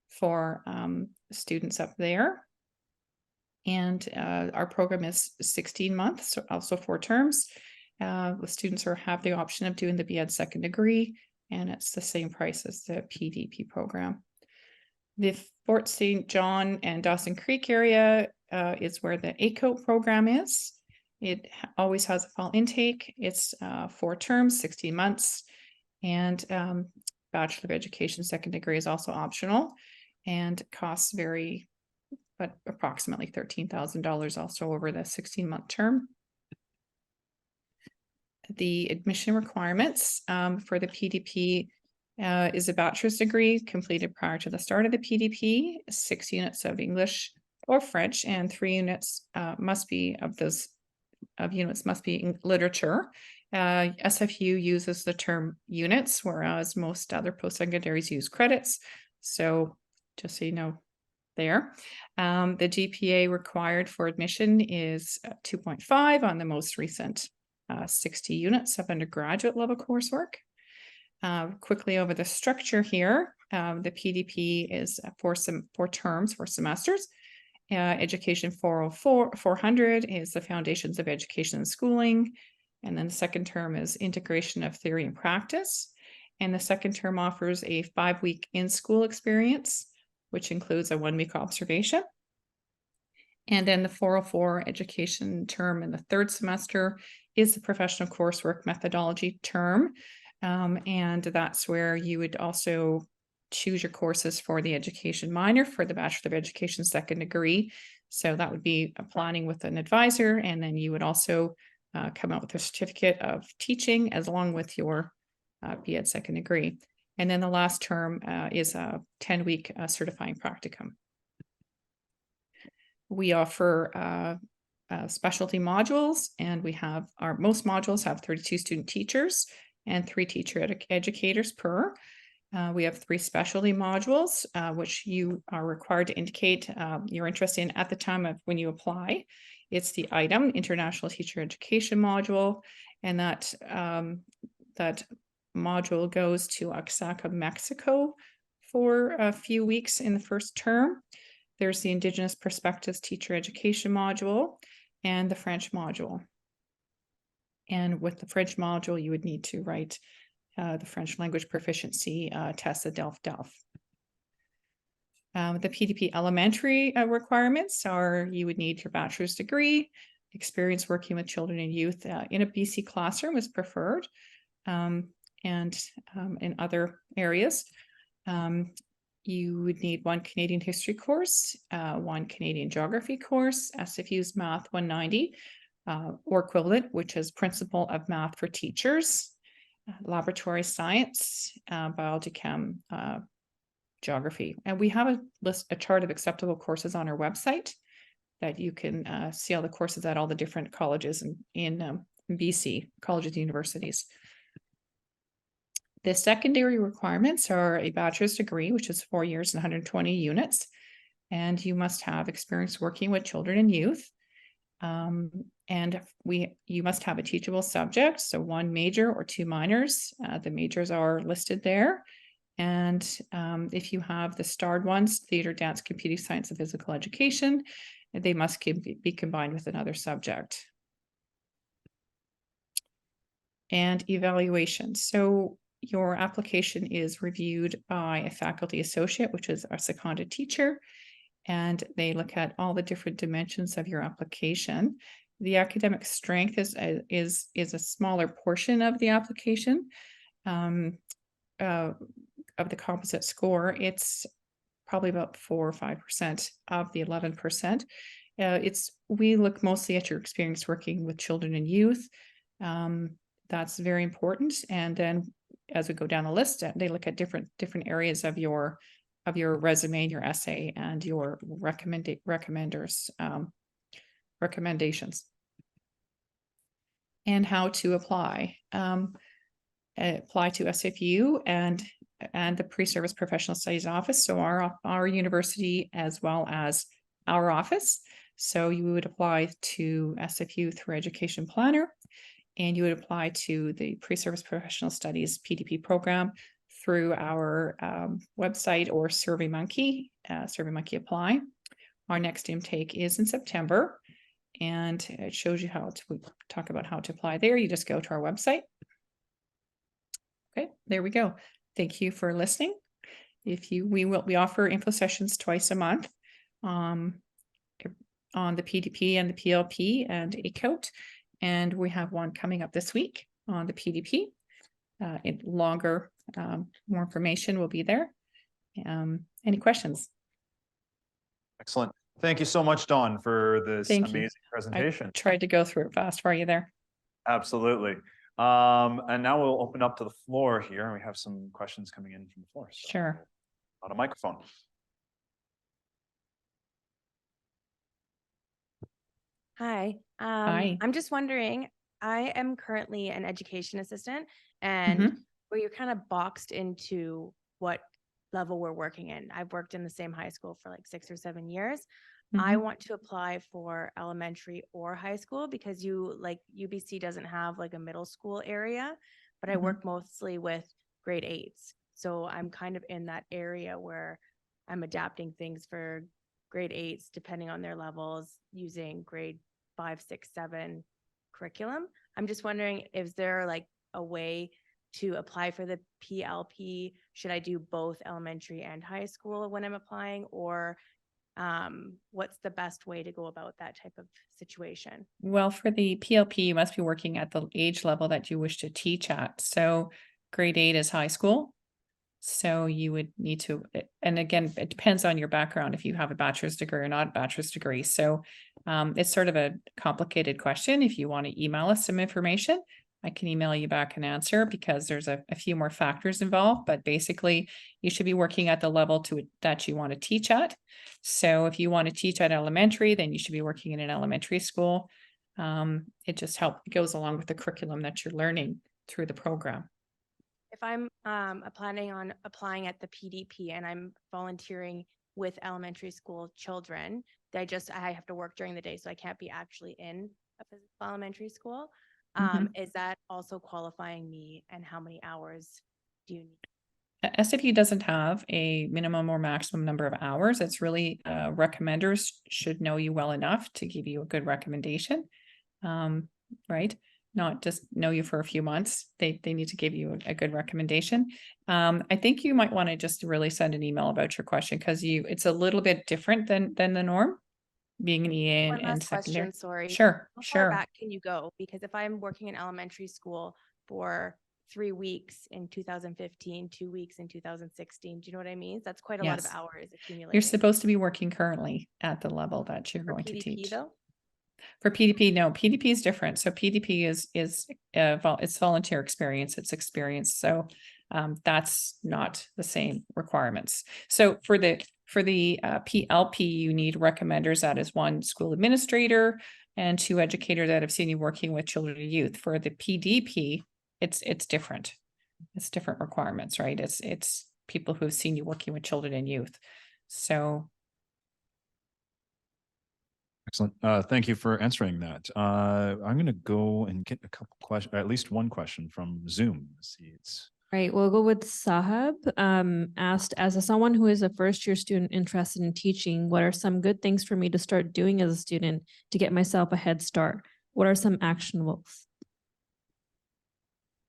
for students up there. And our program is 16 months, so also 4 terms. The students have the option of doing the BEd second degree, and it's the same price as the PDP program. The Fort St. John and Dawson Creek area is where the ACO program is. It always has a fall intake. It's 4 terms, 16 months, and Bachelor of Education second degree is also optional, and costs vary, but approximately $13,000 also over the 16-month term. The admission requirements for the PDP is a bachelor's degree completed prior to the start of the PDP, 6 units of English or French, and 3 units must be in literature. SFU uses the term units, whereas most other post-secondaries use credits. So just so you know there. The GPA required for admission is 2.5 on the most recent 60 units of undergraduate level coursework. Quickly over the structure here, the PDP is 4 terms, 4 semesters. Education 400 is the foundations of education and schooling. And then the second term is integration of theory and practice. And the second term offers a 5-week in-school experience, which includes a 1-week observation. And then the 404 education term in the 3rd semester is the professional coursework methodology term. And that's where you would also choose your courses for the education minor for the Bachelor of Education second degree. So that would be planning with an advisor, and then you would also come out with a certificate of teaching as along with your BEd second degree. And then the last term is a 10-week certifying practicum. We offer specialty modules, and we have most modules have 32 student teachers and 3 teacher educators per. We have 3 specialty modules, which you are required to indicate your interest in at the time of when you apply. It's the item International Teacher Education module, and that module goes to Oaxaca, Mexico for a few weeks in the first term. There's the Indigenous Perspectives Teacher Education module and the French module. And with the French module, you would need to write the French language proficiency test, the DELF-DELF. The PDP elementary requirements are you would need your bachelor's degree, experience working with children and youth in a BC classroom is preferred, and in other areas. You would need 1 Canadian history course, 1 Canadian geography course, SFU's Math 190, or equivalent, which is Principle of Math for Teachers, laboratory science, biology, chem, geography. And we have a chart of acceptable courses on our website that you can see all the courses at all the different colleges in BC, colleges and universities. The secondary requirements are a bachelor's degree, which is 4 years and 120 units. And you must have experience working with children and youth. And you must have a teachable subject, so 1 major or 2 minors. The majors are listed there. And if you have the starred ones, theater, dance, computing science, and physical education, they must be combined with another subject. And evaluation. So your application is reviewed by a faculty associate, which is our seconded teacher, and they look at all the different dimensions of your application. The academic strength is a smaller portion of the application of the composite score. It's probably about 4 or 5% of the 11%. We look mostly at your experience working with children and youth. That's very important. And then as we go down the list, they look at different areas of your resume, your essay, and your recommendations. And how to apply. Apply to SFU, and and the pre-service professional studies office. So our university as well as our office. So you would apply to SFU through Education Planner, and you would apply to the pre-service professional studies PDP program through our website or SurveyMonkey, SurveyMonkey Apply. Our next intake is in September, and it shows you how to talk about how to apply there. You just go to our website. Okay, there we go. Thank you for listening. We offer info sessions twice a month on the PDP and the PLP and ACOUT, and we have one coming up this week on the PDP. Longer, more information will be there. Any questions? Excellent. Thank you so much, Dawn, for this Thank you. amazing presentation. I tried to go through it fast for you there. Absolutely. And now we'll open up to the floor here, and we have some questions coming in from the floor. So Sure. on a microphone. Hi. Hi. I'm just wondering, I am currently an education assistant, and Mhm. where you're kind of boxed into what level we're working in. I've worked in the same high school for like 6 or 7 years. I Mhm. want to apply for elementary or high school because UBC doesn't have like a middle school area, but I Mhm. work mostly with grade 8s. So I'm kind of in that area where I'm adapting things for grade 8s depending on their levels using grade 5, 6, 7 curriculum. I'm just wondering, is there like a way to apply for the PLP? Should I do both elementary and high school when I'm applying, or what's the best way to go about that type of situation? Well, for the PLP, you must be working at the age level that you wish to teach at. So grade 8 is high school. So you would need to, and again, it depends on your background, if you have a bachelor's degree or not a bachelor's degree. So it's sort of a complicated question. If you want to email us some information, I can email you back an answer because there's a few more factors involved, but basically you should be working at the level that you want to teach at. So if you want to teach at elementary, then you should be working in an elementary school. It just goes along with the curriculum that you're learning through the program. If I'm planning on applying at the PDP and I'm volunteering with elementary school children, I have to work during the day, so I can't be actually in a physical elementary school. Is that also qualifying me, and how many hours do you need? SFU doesn't have a minimum or maximum number of hours. It's really recommenders should know you well enough to give you a good recommendation, right? Not just know you for a few months. They need to give you a good recommendation. I think you might want to just really send an email about your question because it's a little bit different than the norm, being an EA One and last secondary. question, sorry. Sure, How far sure. back can you go? Because if I'm working in elementary school for 3 weeks in 2015, 2 weeks in 2016, do you know what I mean? That's quite a lot of Yes. hours accumulating. You're supposed to be working currently at the level that you're For going to PDP teach. though? For PDP, no, PDP is different. So PDP is it's volunteer experience, it's experience. So that's not the same requirements. So for the PLP, you need recommenders. That is 1 school administrator and 2 educators that have seen you working with children and youth. For the PDP, it's different. It's different requirements, right? It's people who have seen you working with children and youth. So Excellent. Thank you for answering that. I'm going to go and get a couple questions, at least one question from Zoom. Let's see, it's Right, we'll go with Sahab. Asked, as someone who is a first-year student interested in teaching, what are some good things for me to start doing as a student to get myself a head start? What are some actionables?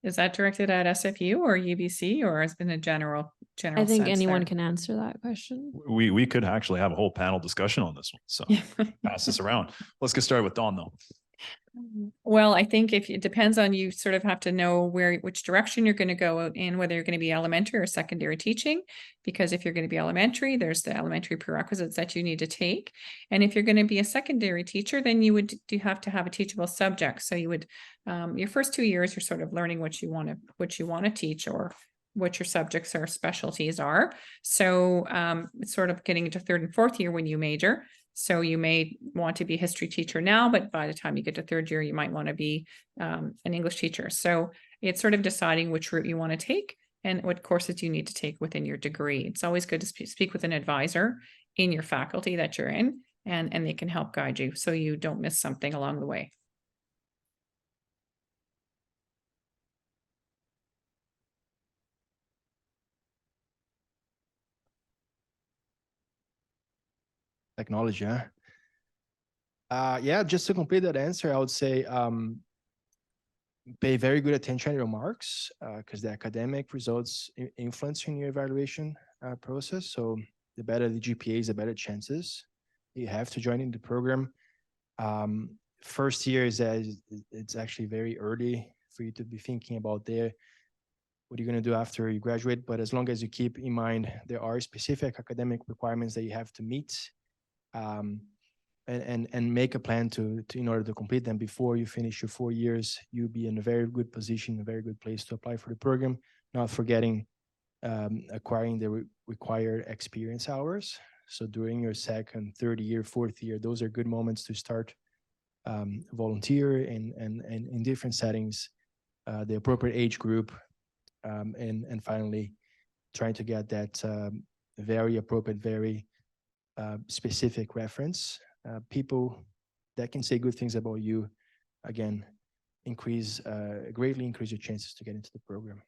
is that directed at SFU or UBC, or has been a general I think sense anyone there? can answer that question. we could actually have a whole panel discussion on this one. So pass this around. Let's get started with Dawn though. Well, I think it depends on, you sort of have to know which direction you're going to go in, whether you're going to be elementary or secondary teaching, because if you're going to be elementary, there's the elementary prerequisites that you need to take. And if you're going to be a secondary teacher, then you have to have a teachable subject. So you would, your first 2 years, you're sort of learning what you want to teach or what your subjects or specialties are. So it's sort of getting into 3rd and 4th year when you major. So you may want to be a history teacher now, but by the time you get to 3rd year, you might want to be an English teacher. So it's sort of deciding which route you want to take. and what courses you need to take within your degree. It's always good to speak with an advisor in your faculty that you're in, and they can help guide you so you don't miss something along the way. Technology, huh? Yeah, just to complete that answer, I would say pay very good attention to your marks because the academic results influence in your evaluation process. So the better the GPAs, the better chances you have to join in the program. First year it's actually very early for you to be thinking about what you're going to do after you graduate. But as long as you keep in mind there are specific academic requirements that you have to meet, and make a plan to in order to complete them before you finish your 4 years, you'll be in a very good position, a very good place to apply for the program. Not forgetting acquiring the required experience hours. So during your second, third year, fourth year, those are good moments to start volunteer and in different settings, the appropriate age group, and finally trying to get that very appropriate, very specific reference. People that can say good things about you, again, greatly increase your chances to get into the program.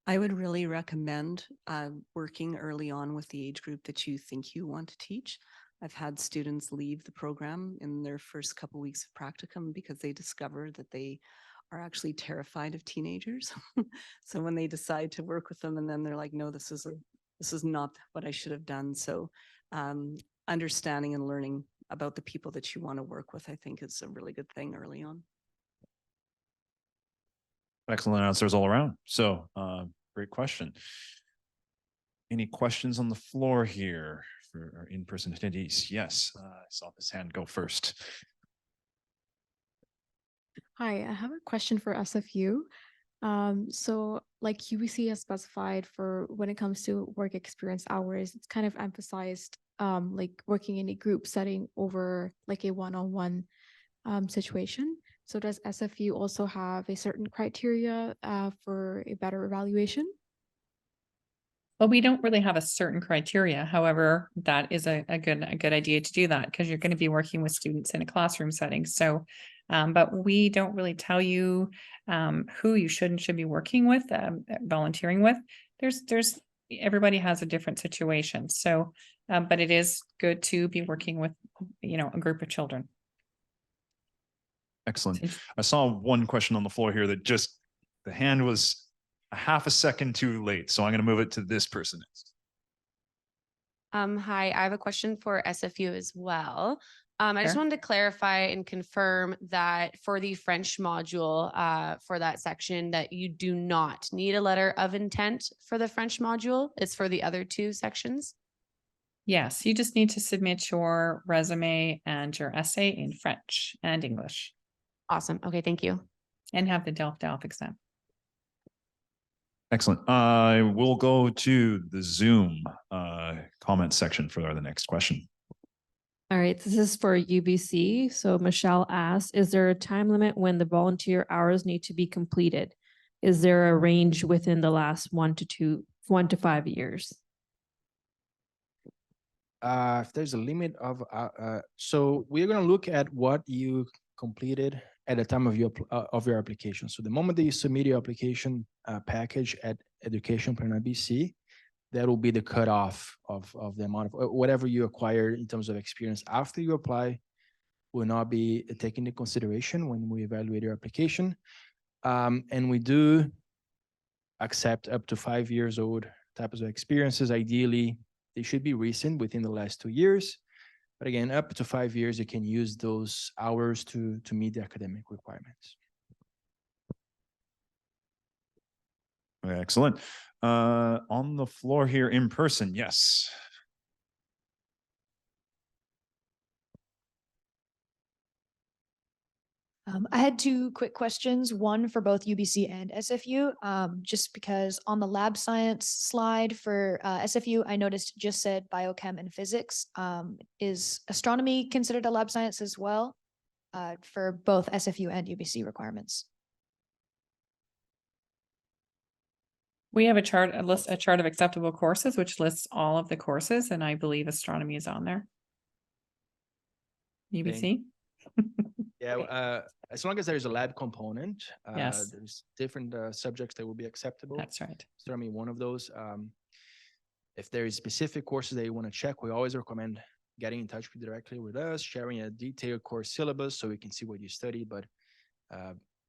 I would really recommend working early on with the age group that you think you want to teach. I've had students leave the program in their first couple weeks of practicum because they discover that they are actually terrified of teenagers. So when they decide to work with them, and then they're like, no, this is not what I should have done. So understanding and learning about the people that you want to work with, I think is a really good thing early on. Excellent answers all around. So great question. Any questions on the floor here for our in-person attendees? Yes, I saw this hand go first. Hi, I have a question for SFU. So like UBC has specified for when it comes to work experience hours, it's kind of emphasized like working in a group setting over like a one-on-one situation. So does SFU also have a certain criteria for a better evaluation? Well, we don't really have a certain criteria. However, that is a good idea to do that because you're going to be working with students in a classroom setting. So, but we don't really tell you who you should and should be working with, volunteering with. There's everybody has a different situation. So, but it is good to be working with, a group of children. Excellent. I saw one question on the floor here that just the hand was a half a second too late. So I'm going to move it to this person next. Hi, I have a question for SFU as well. I just Sure. wanted to clarify and confirm that for the French module, for that section, that you do not need a letter of intent for the French module. It's for the other two sections. Yes, you just need to submit your resume and your essay in French and English. Awesome. Okay, thank you. And have the Delft exam. Excellent. I will go to the Zoom comment section for the next question. All right, this is for UBC. So Michelle asks, is there a time limit when the volunteer hours need to be completed? Is there a range within the last 1 to 5 years? If there's a limit of, so we're going to look at what you completed at the time of your application. So the moment that you submit your application package at Education Plan BC, that will be the cutoff of the amount of whatever you acquired in terms of experience after you apply will not be taken into consideration when we evaluate your application. And we do accept up to 5 years old types of experiences. Ideally, they should be recent within the last 2 years. But again, up to 5 years, you can use those hours to meet the academic requirements. Excellent. On the floor here in person, yes. I had 2 quick questions, one for both UBC and SFU, just because on the lab science slide for SFU, I noticed it just said biochem and physics. Is astronomy considered a lab science as well? for both SFU and UBC requirements? We have a chart of acceptable courses, which lists all of the courses, and I believe astronomy is on there. UBC? Yeah, as long as there's a lab component, Yes. there's different subjects that will be acceptable. That's right. Astronomy, one of those. If there is specific courses that you want to check, we always recommend getting in touch directly with us, sharing a detailed course syllabus so we can see what you study, but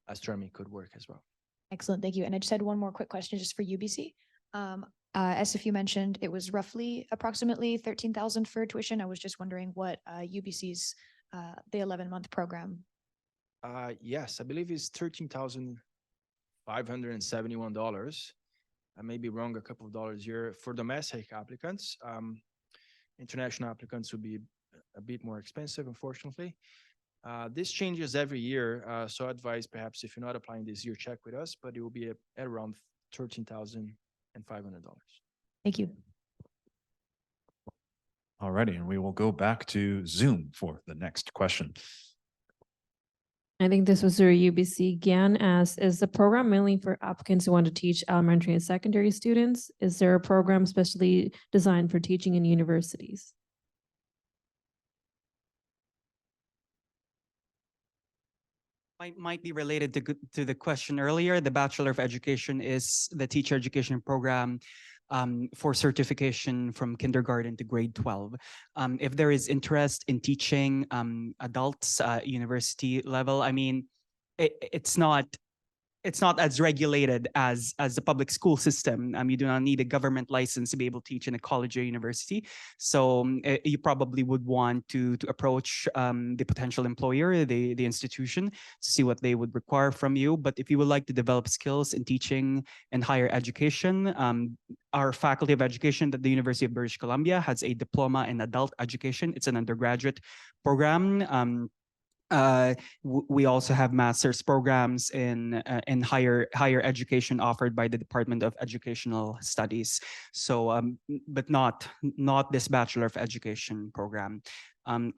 astronomy could work as well. Excellent, thank you. And I just had one more quick question just for UBC. SFU mentioned it was approximately 13,000 for tuition. I was just wondering what UBC's the 11-month program. Yes, I believe it's $13,571. I may be wrong a couple of dollars here for domestic applicants. International applicants would be a bit more expensive, unfortunately. This changes every year, so I advise perhaps if you're not applying this year, check with us, but it will be at around $13,500. Thank you. Alrighty, and we will go back to Zoom for the next question. I think this was through UBC. Gian asked, is the program mainly for applicants who want to teach elementary and secondary students? Is there a program specially designed for teaching in universities? Might be related to the question earlier. The Bachelor of Education is the teacher education program for certification from kindergarten to grade 12. If there is interest in teaching adults university level, I mean, it's not as regulated as the public school system. You do not need a government license to be able to teach in a college or university. So you probably would want to approach the potential employer, the institution, to see what they would require from you. But if you would like to develop skills in teaching and higher education, our Faculty of Education at the University of British Columbia has a diploma in adult education. It's an undergraduate program. We also have master's programs in higher education offered by the Department of Educational Studies. So, but not this Bachelor of Education program.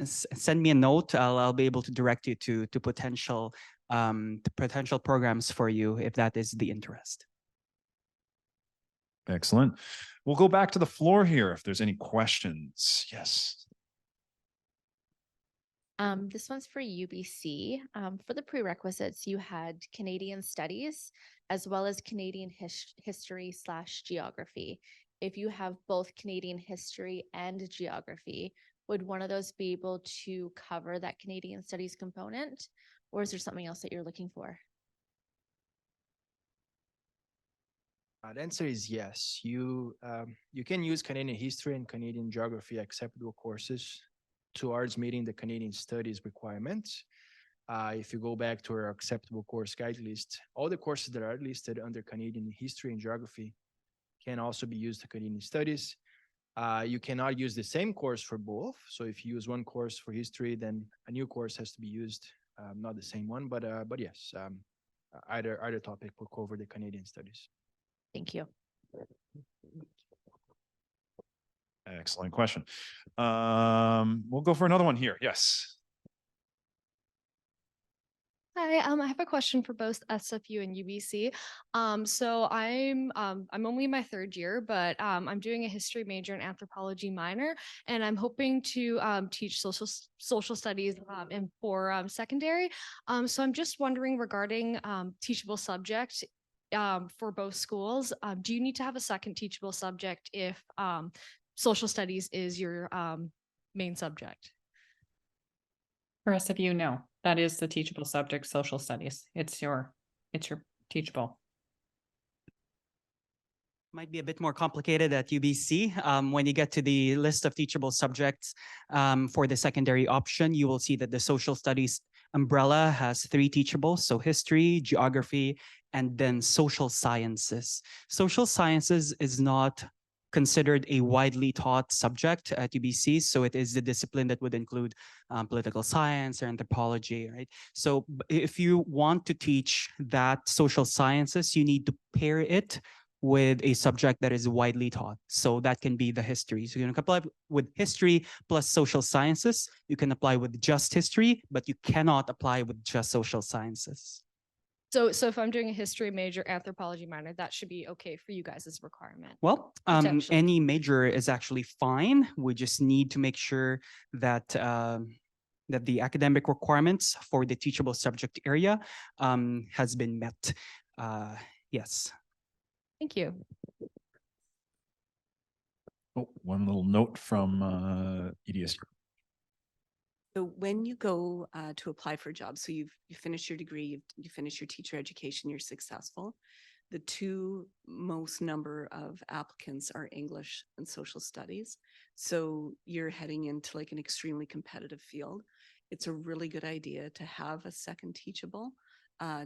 Send me a note. I'll be able to direct you to potential programs for you if that is the interest. Excellent. We'll go back to the floor here if there's any questions. Yes. This one's for UBC. For the prerequisites, you had Canadian Studies as well as Canadian History/Geography. If you have both Canadian History and Geography, would one of those be able to cover that Canadian Studies component? Or is there something else that you're looking for? The answer is yes. You can use Canadian History and Canadian Geography acceptable courses towards meeting the Canadian Studies requirements. If you go back to our acceptable course guide list, all the courses that are listed under Canadian History and Geography can also be used to Canadian Studies. You cannot use the same course for both. So if you use one course for history, then a new course has to be used, not the same one, but yes, either topic will cover the Canadian Studies. Thank you. Excellent question. We'll go for another one here. Yes. Hi, I have a question for both SFU and UBC. So I'm only my third year, but I'm doing a history major and anthropology minor, and I'm hoping to teach social studies for secondary. So I'm just wondering regarding teachable subject for both schools. Do you need to have a second teachable subject if social studies is your main subject? For SFU, no. That is the teachable subject, social studies. It's your teachable. Might be a bit more complicated at UBC. When you get to the list of teachable subjects for the secondary option, you will see that the social studies umbrella has 3 teachables, so history, geography, and then social sciences. Social sciences is not considered a widely taught subject at UBC, so it is the discipline that would include political science or anthropology, right? So if you want to teach that social sciences, you need to pair it with a subject that is widely taught. So that can be the history. So you can apply with history plus social sciences. You can apply with just history, but you cannot apply with just social sciences. So if I'm doing a history major, anthropology minor, that should be okay for you guys as a requirement. Well, Potentially. any major is actually fine. We just need to make sure that that the academic requirements for the teachable subject area has been met. Yes. Thank you. Oh, one little note from EDS. So when you go to apply for a job, so you finish your degree, you finish your teacher education, you're successful. The two most number of applicants are English and social studies. So you're heading into like an extremely competitive field. It's a really good idea to have a second teachable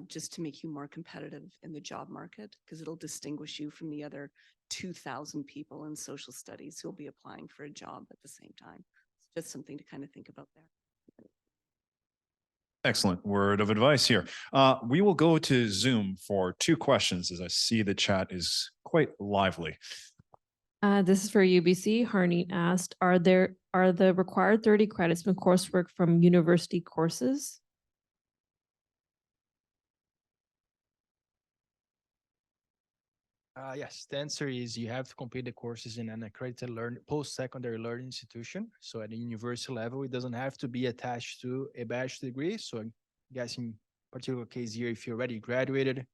just to make you more competitive in the job market, because it'll distinguish you from the other 2,000 people in social studies who'll be applying for a job at the same time. It's just something to kind of think about there. Excellent word of advice here. We will go to Zoom for 2 questions, as I see the chat is quite lively. This is for UBC. Harneet asked, are the required 30 credits from coursework from university courses? Yes, the answer is you have to complete the courses in an accredited post-secondary learning institution. So at the university level, it doesn't have to be attached to a bachelor degree. So I guess in particular case here, if you already graduated,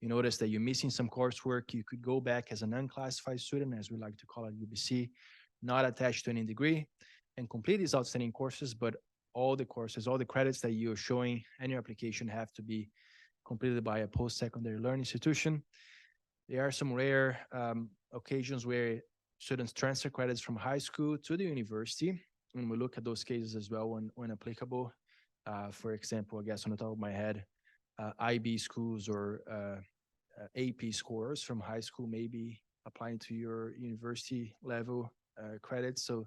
you notice that you're missing some coursework, you could go back as an unclassified student, as we like to call it UBC, not attached to any degree, and complete these outstanding courses, but all the courses, all the credits that you're showing in your application have to be completed by a post-secondary learning institution. There are some rare occasions where students transfer credits from high school to the university, and we look at those cases as well when applicable. For example, I guess on the top of my head, IB schools or AP scores from high school may be applying to your university level credits. So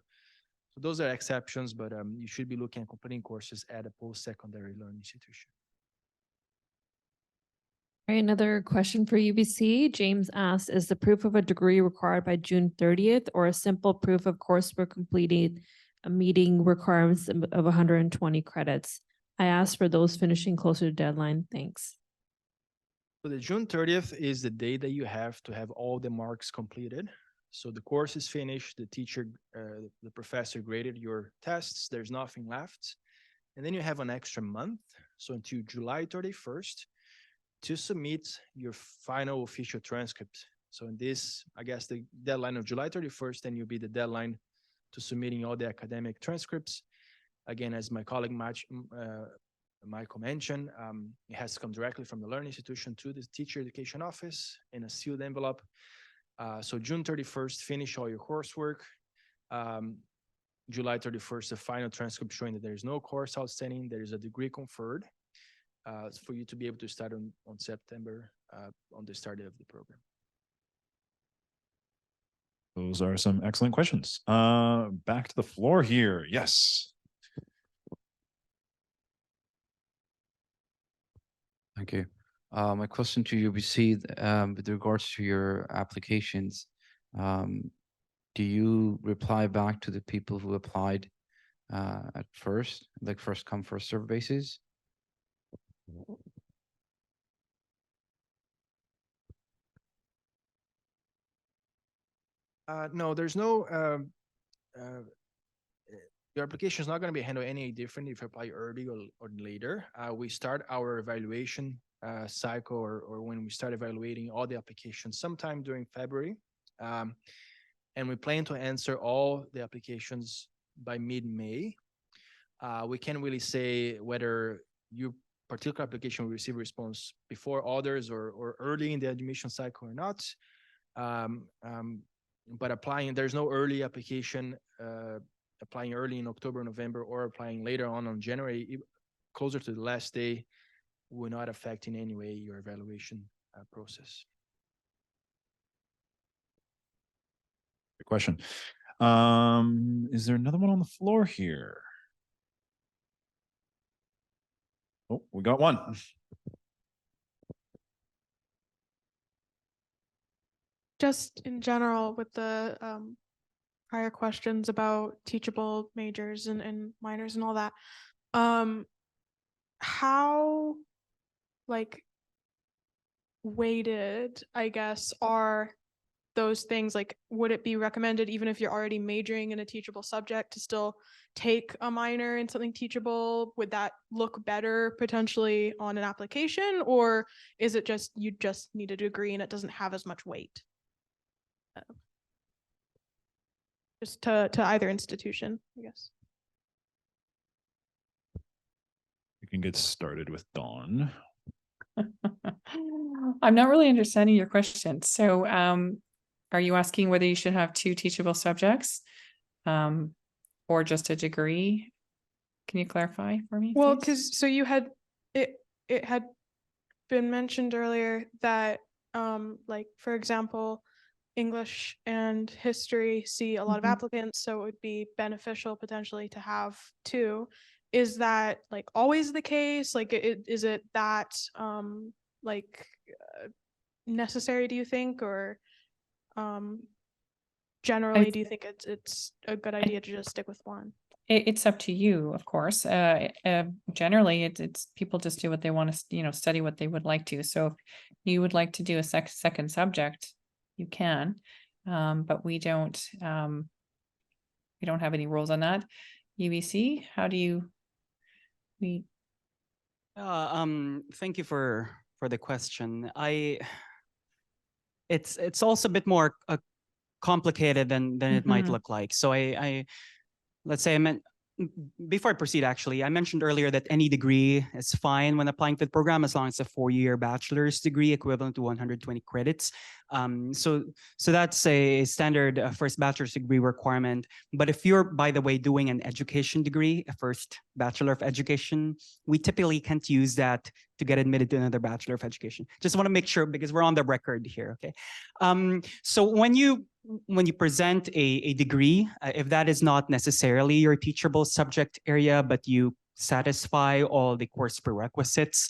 those are exceptions, but you should be looking at completing courses at a post-secondary learning institution. All right, another question for UBC. James asked, is the proof of a degree required by June 30th or a simple proof of coursework completed meeting requirements of 120 credits? I asked for those finishing closer to deadline. Thanks. So the June 30th is the day that you have to have all the marks completed. So the course is finished, the teacher, the professor graded your tests, there's nothing left. And then you have an extra month, so until July 31st, to submit your final official transcript. So in this, I guess the deadline of July 31st, then will be the deadline to submitting all the academic transcripts. Again, as my colleague Michael mentioned, it has to come directly from the learning institution to the teacher education office in a sealed envelope. So June 31st, finish all your coursework. July 31st, the final transcript showing that there is no course outstanding, there is a degree conferred for you to be able to start on September on the start of the program. Those are some excellent questions. Back to the floor here. Yes. Thank you. My question to UBC with regards to your applications, do you reply back to the people who applied at first, like first come, first serve basis? No, there's no, your application is not going to be handled any different if you apply early or later. We start our evaluation cycle or when we start evaluating all the applications sometime during February. And we plan to answer all the applications by mid-May. We can't really say whether your particular application will receive a response before others or early in the admission cycle or not. But applying, there's no early application, applying early in October, November, or applying later on January, closer to the last day, will not affect in any way your evaluation process. Good question. Is there another one on the floor here? Oh, we got one. just in general with the prior questions about teachable majors and minors and all that, how like weighted, I guess, are those things? Like, would it be recommended, even if you're already majoring in a teachable subject, to still take a minor in something teachable? Would that look better potentially on an application, or is it just you just need a degree and it doesn't have as much weight? Just to either institution, I guess. You can get started with Dawn. I'm not really understanding your question. So, are you asking whether you should have 2 teachable subjects, or just a degree? Can you clarify for me? Well, please? because so you had it had been mentioned earlier that like for example, English and history see a lot of Mhm. applicants, so it would be beneficial potentially to have 2. Is that like always the case? Like is it that like necessary, do you think, or generally do you think it's a good idea to just stick with one? It's up to you, of course. Generally, it's people just do what they want to, study what they would like to. So if you would like to do a second subject, you can. But we don't have any rules on that. UBC, how do you? Thank you for the question. It's also a bit more complicated than it might Mhm. look like. So let's say I meant before I proceed, actually, I mentioned earlier that any degree is fine when applying for the program as long as it's a 4-year bachelor's degree equivalent to 120 credits. So that's a standard first bachelor's degree requirement. But if you're, by the way, doing an education degree, a first Bachelor of Education, we typically can't use that to get admitted to another Bachelor of Education. Just want to make sure because we're on the record here, okay? So when you present a degree, if that is not necessarily your teachable subject area, but you satisfy all the course prerequisites,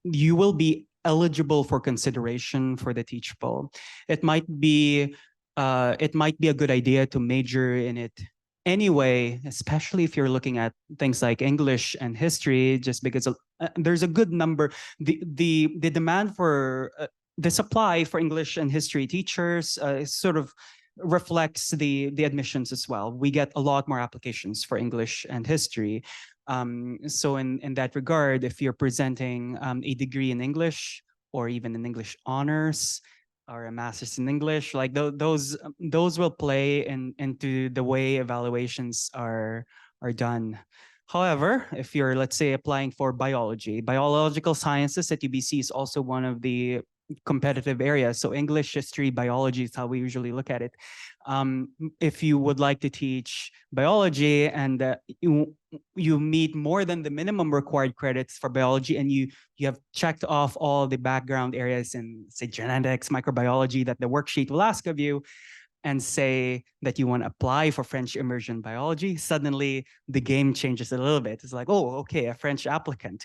you will be eligible for consideration for the teachable. It might be a good idea to major in it anyway, especially if you're looking at things like English and history, just because there's a good number. The demand for the supply for English and history teachers sort of reflects the admissions as well. We get a lot more applications for English and history. So in that regard, if you're presenting a degree in English or even an English honors or a master's in English, like those will play into the way evaluations are done. However, if you're, let's say, applying for biological sciences at UBC is also one of the competitive areas. So English, history, biology is how we usually look at it. If you would like to teach biology and you meet more than the minimum required credits for biology, and you have checked off all the background areas in, say, genetics, microbiology that the worksheet will ask of you, and say that you want to apply for French immersion biology, suddenly the game changes a little bit. It's like, oh, okay, a French applicant.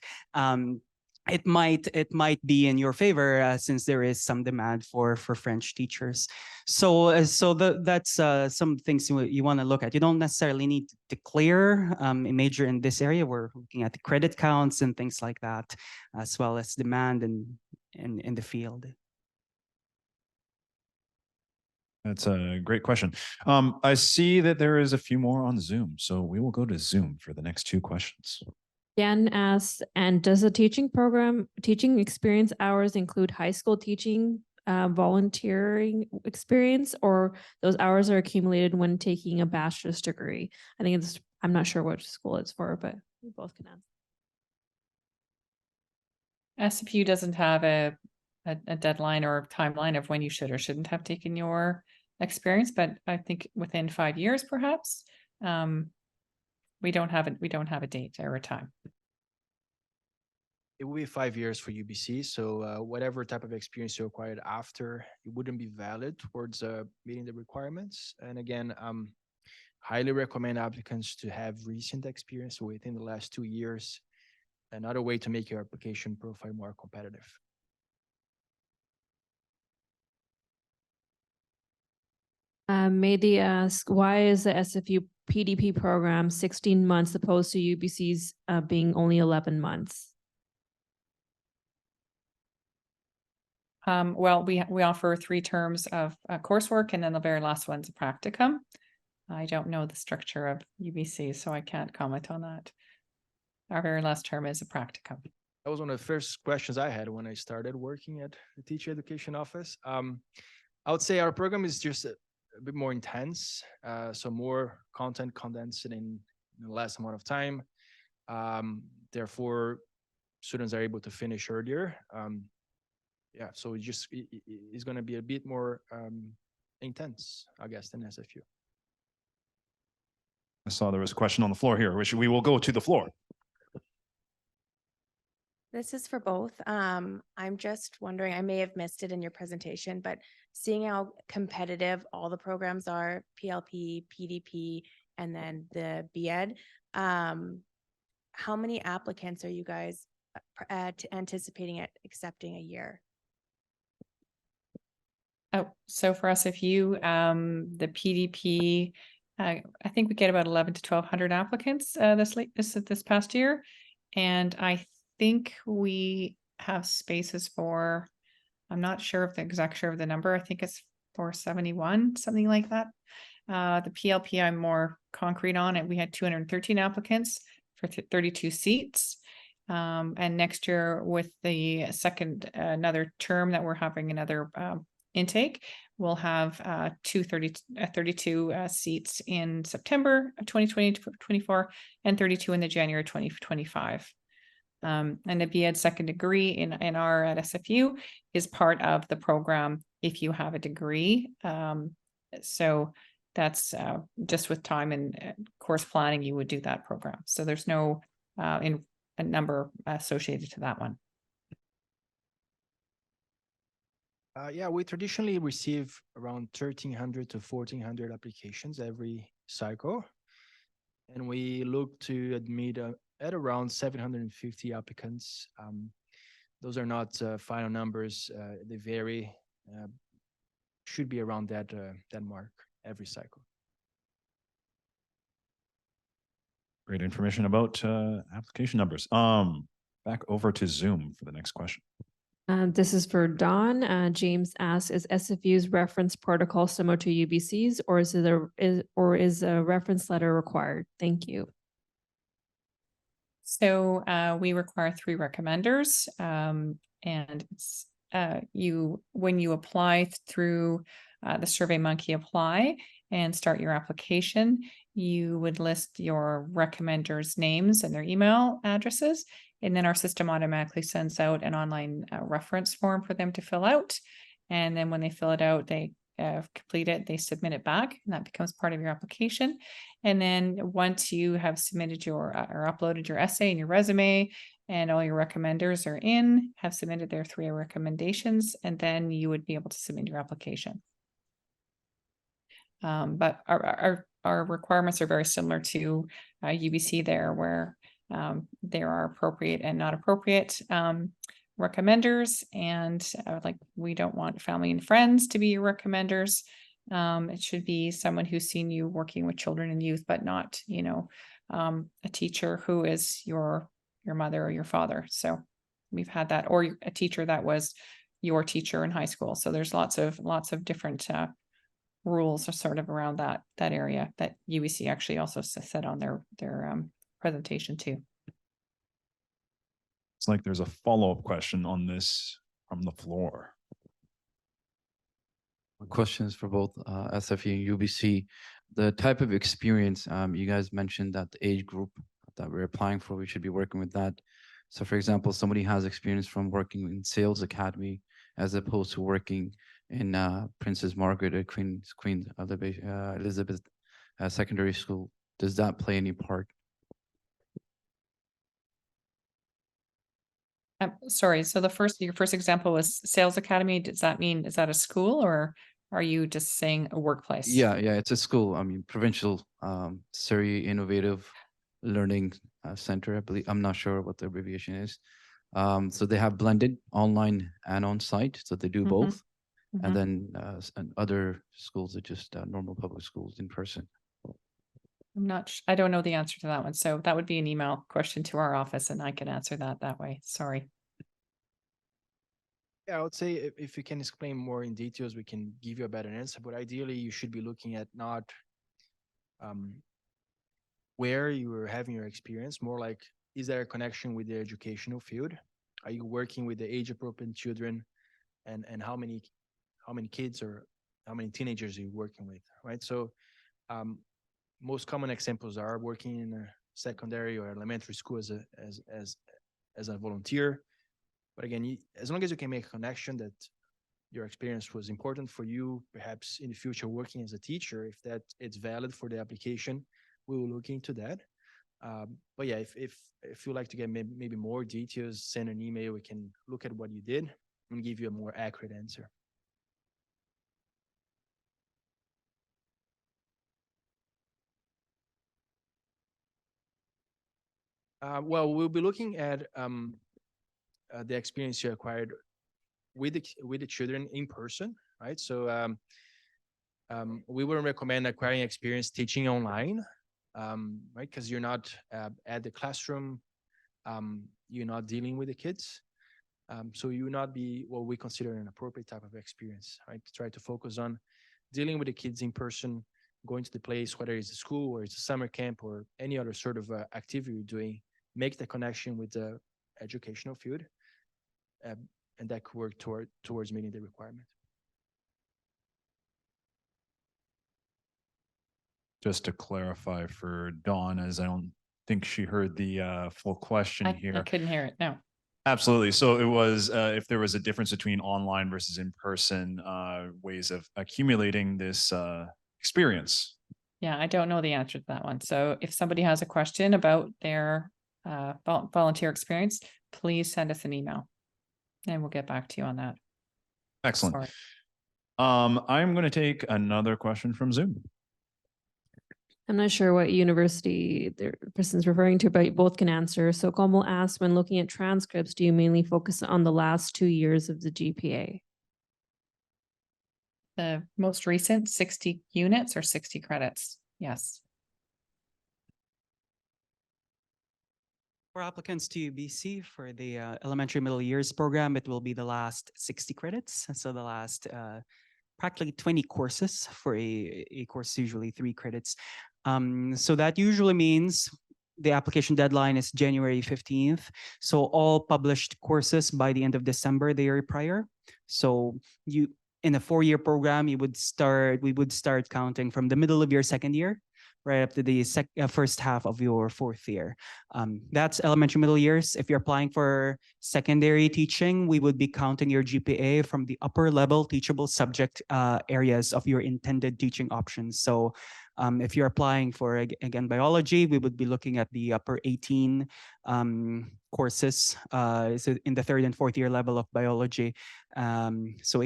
It might be in your favor since there is some demand for French teachers. So that's some things you want to look at. You don't necessarily need to declare a major in this area. We're looking at the credit counts and things like that, as well as demand in the field. That's a great question. I see that there is a few more on Zoom, so we will go to Zoom for the next 2 questions. Dan asks, and does the teaching experience hours include high school teaching, volunteering experience, or those hours are accumulated when taking a bachelor's degree? I'm not sure which school it's for, but we both can answer. SFU doesn't have a deadline or timeline of when you should or shouldn't have taken your experience, but I think within 5 years, perhaps. We don't have a date or a time. It will be 5 years for UBC. So whatever type of experience you acquired after, it wouldn't be valid towards meeting the requirements. And again, highly recommend applicants to have recent experience within the last 2 years. Another way to make your application profile more competitive. Maybe ask, why is the SFU PDP program 16 months opposed to UBC's being only 11 months? Well, we offer 3 terms of coursework, and then the very last one's a practicum. I don't know the structure of UBC, so I can't comment on that. Our very last term is a practicum. That was one of the first questions I had when I started working at the teacher education office. I would say our program is just a bit more intense, so more content condensed in less amount of time. Therefore, students are able to finish earlier. Yeah, so it's going to be a bit more intense, I guess, than SFU. I saw there was a question on the floor here, which we will go to the floor. This is for both. I'm just wondering, I may have missed it in your presentation, but seeing how competitive all the programs are, PLP, PDP, and then the BEd, how many applicants are you guys anticipating accepting a year? Oh, so for SFU, the PDP, I think we get about 11 to 1200 applicants this past year, and I think we have spaces for, I'm not sure of the exact share of the number. I think it's 471, something like that. The PLP I'm more concrete on, and we had 213 applicants for 32 seats. And next year with the second, another term that we're having another intake, we'll have 32 seats in September of 2024 and 32 in the January 2025. And the BEd second degree in our at SFU is part of the program if you have a degree. So that's just with time and course planning, you would do that program. So there's no in a number associated to that one. Yeah, we traditionally receive around 1,300 to 1,400 applications every cycle. And we look to admit at around 750 applicants. Those are not final numbers. They vary. Should be around that mark every cycle. Great information about application numbers. Back over to Zoom for the next question. This is for Dawn. James asks, is SFU's reference protocol similar to UBC's, or is a reference letter required? Thank you. So we require 3 recommenders, and it's, when you apply through the SurveyMonkey Apply and start your application, you would list your recommenders' names and their email addresses, and then our system automatically sends out an online reference form for them to fill out. And then when they fill it out, they complete it, they submit it back, and that becomes part of your application. And then once you have submitted your or uploaded your essay and your resume, and all your recommenders are in, have submitted their 3 recommendations, and then you would be able to submit your application. But our requirements are very similar to UBC there, where there are appropriate and not appropriate recommenders, and like we don't want family and friends to be your recommenders. It should be someone who's seen you working with children and youth, but not, you know, a teacher who is your mother or your father. So we've had that, or a teacher that was your teacher in high school. So there's lots of different rules are sort of around that area that UBC actually also said on their presentation too. It's like there's a follow-up question on this from the floor. Questions for both SFU and UBC. The type of experience, you guys mentioned that the age group that we're applying for, we should be working with that. So for example, somebody has experience from working in sales academy as opposed to working in Princess Margaret or Queen Elizabeth Secondary School. Does that play any part? Sorry, so your first example was sales academy. Does that mean, is that a school, or are you just saying a workplace? Yeah, it's a school. I mean, Provincial Surrey Innovative Learning Center, I believe. I'm not sure what the abbreviation is. So they have blended online and on site, so they do both. and then and other schools are just normal public schools in person. I don't know the answer to that one. So that would be an email question to our office and I can answer that way. Sorry. Yeah, I would say if you can explain more in details, we can give you a better answer. But ideally, you should be looking at not where you are having your experience, more like, is there a connection with the educational field? Are you working with the age appropriate children, and how many kids or how many teenagers are you working with, right? So most common examples are working in a secondary or elementary school as a volunteer. But again, as long as you can make a connection that your experience was important for you, perhaps in the future working as a teacher, if that it's valid for the application, we will look into that. But yeah, if you'd like to get maybe more details, send an email. We can look at what you did and give you a more accurate answer. Well, we'll be looking at the experience you acquired with the children in person, right? So we would recommend acquiring experience teaching online, right? Because you're not at the classroom, you're not dealing with the kids. So you will not be what we consider an appropriate type of experience, right? Try to focus on dealing with the kids in person, going to the place, whether it's a school or it's a summer camp or any other sort of activity you're doing, make the connection with the educational field, and that could work towards meeting the requirement. Just to clarify for Dawn, as I don't think she heard the full question here. I couldn't hear it. No. Absolutely. So it was if there was a difference between online versus in-person ways of accumulating this experience. Yeah, I don't know the answer to that one. So if somebody has a question about their volunteer experience, please send us an email and we'll get back to you on that. Excellent. Sorry. I'm going to take another question from Zoom. I'm not sure what university the person's referring to, but both can answer. So Komal asked, when looking at transcripts, do you mainly focus on the last 2 years of the GPA? The most recent 60 units or 60 credits? Yes. For applicants to UBC for the elementary middle years program, it will be the last 60 credits. So the last practically 20 courses for a course, usually 3 credits. So that usually means the application deadline is January 15th. So all published courses by the end of December the year prior. So you in a 4-year program, we would start counting from the middle of your second year right up to the first half of your 4th year. That's elementary middle years. If you're applying for secondary teaching, we would be counting your GPA from the upper level teachable subject areas of your intended teaching options. So if you're applying for, again, biology, we would be looking at the upper 18 courses so in the 3rd and 4th year level of biology. So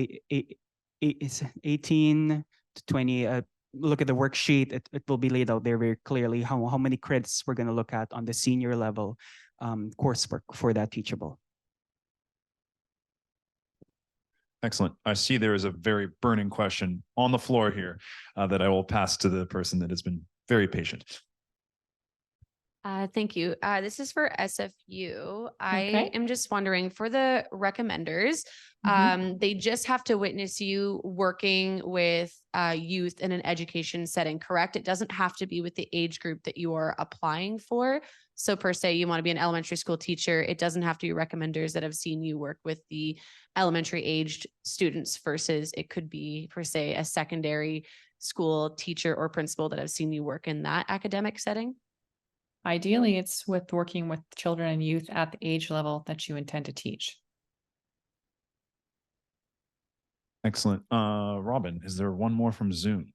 it's 18 to 20, look at the worksheet, it will be laid out there very clearly how many credits we're going to look at on the senior level coursework for that teachable. Excellent. I see there is a very burning question on the floor here that I will pass to the person that has been very patient. Thank you. This is for SFU. I Okay. am just wondering for the recommenders, they just have to witness you working with youth in an education setting, correct? It doesn't have to be with the age group that you are applying for. So per se, you want to be an elementary school teacher. It doesn't have to be recommenders that have seen you work with the elementary aged students versus it could be per se a secondary school teacher or principal that have seen you work in that academic setting. Ideally, it's with working with children and youth at the age level that you intend to teach. Excellent. Robin, is there one more from Zoom?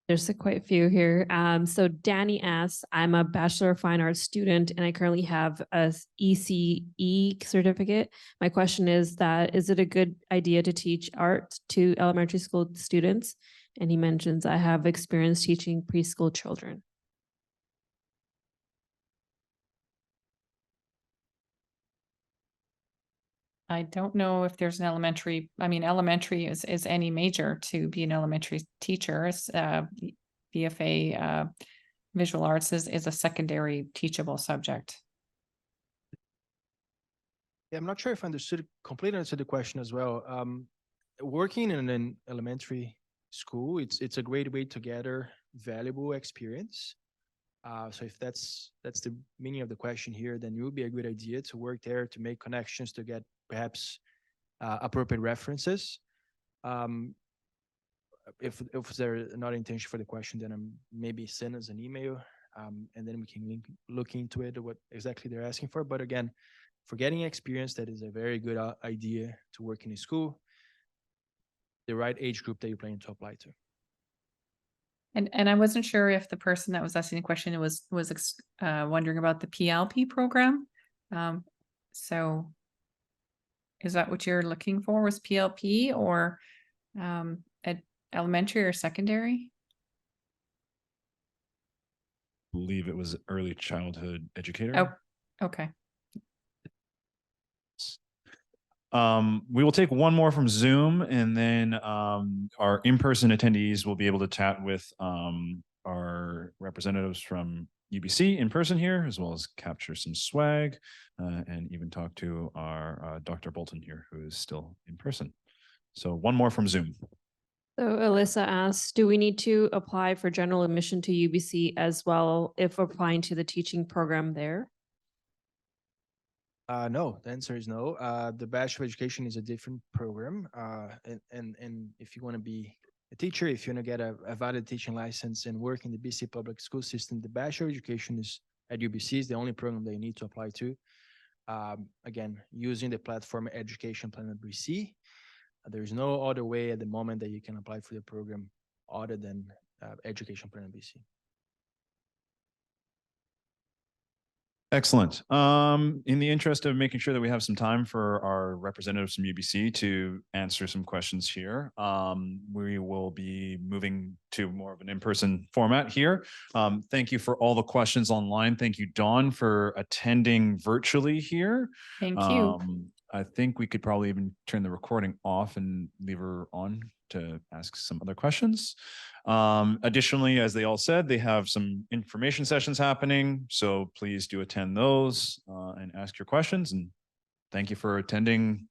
There's quite a few here. So Danny asks, I'm a Bachelor of Fine Arts student and I currently have a ECE certificate. My question is it a good idea to teach art to elementary school students? And he mentions, I have experience teaching preschool children. I don't know if there's an elementary, I mean, elementary is any major to be an elementary teacher. BFA visual arts is a secondary teachable subject. Yeah, I'm not sure if I completely understood the question as well. Working in an elementary school, it's a great way to gather valuable experience. So if that's the meaning of the question here, then it would be a good idea to work there, to make connections, to get perhaps appropriate references. If there's not intention for the question, then maybe send us an email, and then we can look into it, what exactly they're asking for. But again, for getting experience, that is a very good idea to work in a school, the right age group that you're planning to apply to. And I wasn't sure if the person that was asking the question was wondering about the PLP program. So is that what you're looking for, was PLP or at elementary or secondary? I believe it was early childhood educator. Oh, okay. We will take one more from Zoom, and then our in-person attendees will be able to chat with our representatives from UBC in person here, as well as capture some swag, and even talk to our Dr. Bolton here, who is still in person. So one more from Zoom. So Alyssa asks, do we need to apply for general admission to UBC as well if applying to the teaching program there? No, the answer is no. The Bachelor of Education is a different program. And if you want to be a teacher, if you want to get a valid teaching license and work in the BC public school system, the Bachelor of Education is at UBC is the only program that you need to apply to. Again, using the platform Education Planner BC. There is no other way at the moment that you can apply for the program other than Education Planner BC. Excellent. In the interest of making sure that we have some time for our representatives from UBC to answer some questions here, we will be moving to more of an in-person format here. Thank you for all the questions online. Thank you, Dawn, for attending virtually here. Thank you. I think we could probably even turn the recording off and leave her on to ask some other questions. Additionally, as they all said, they have some information sessions happening, so please do attend those and ask your questions. And thank you for attending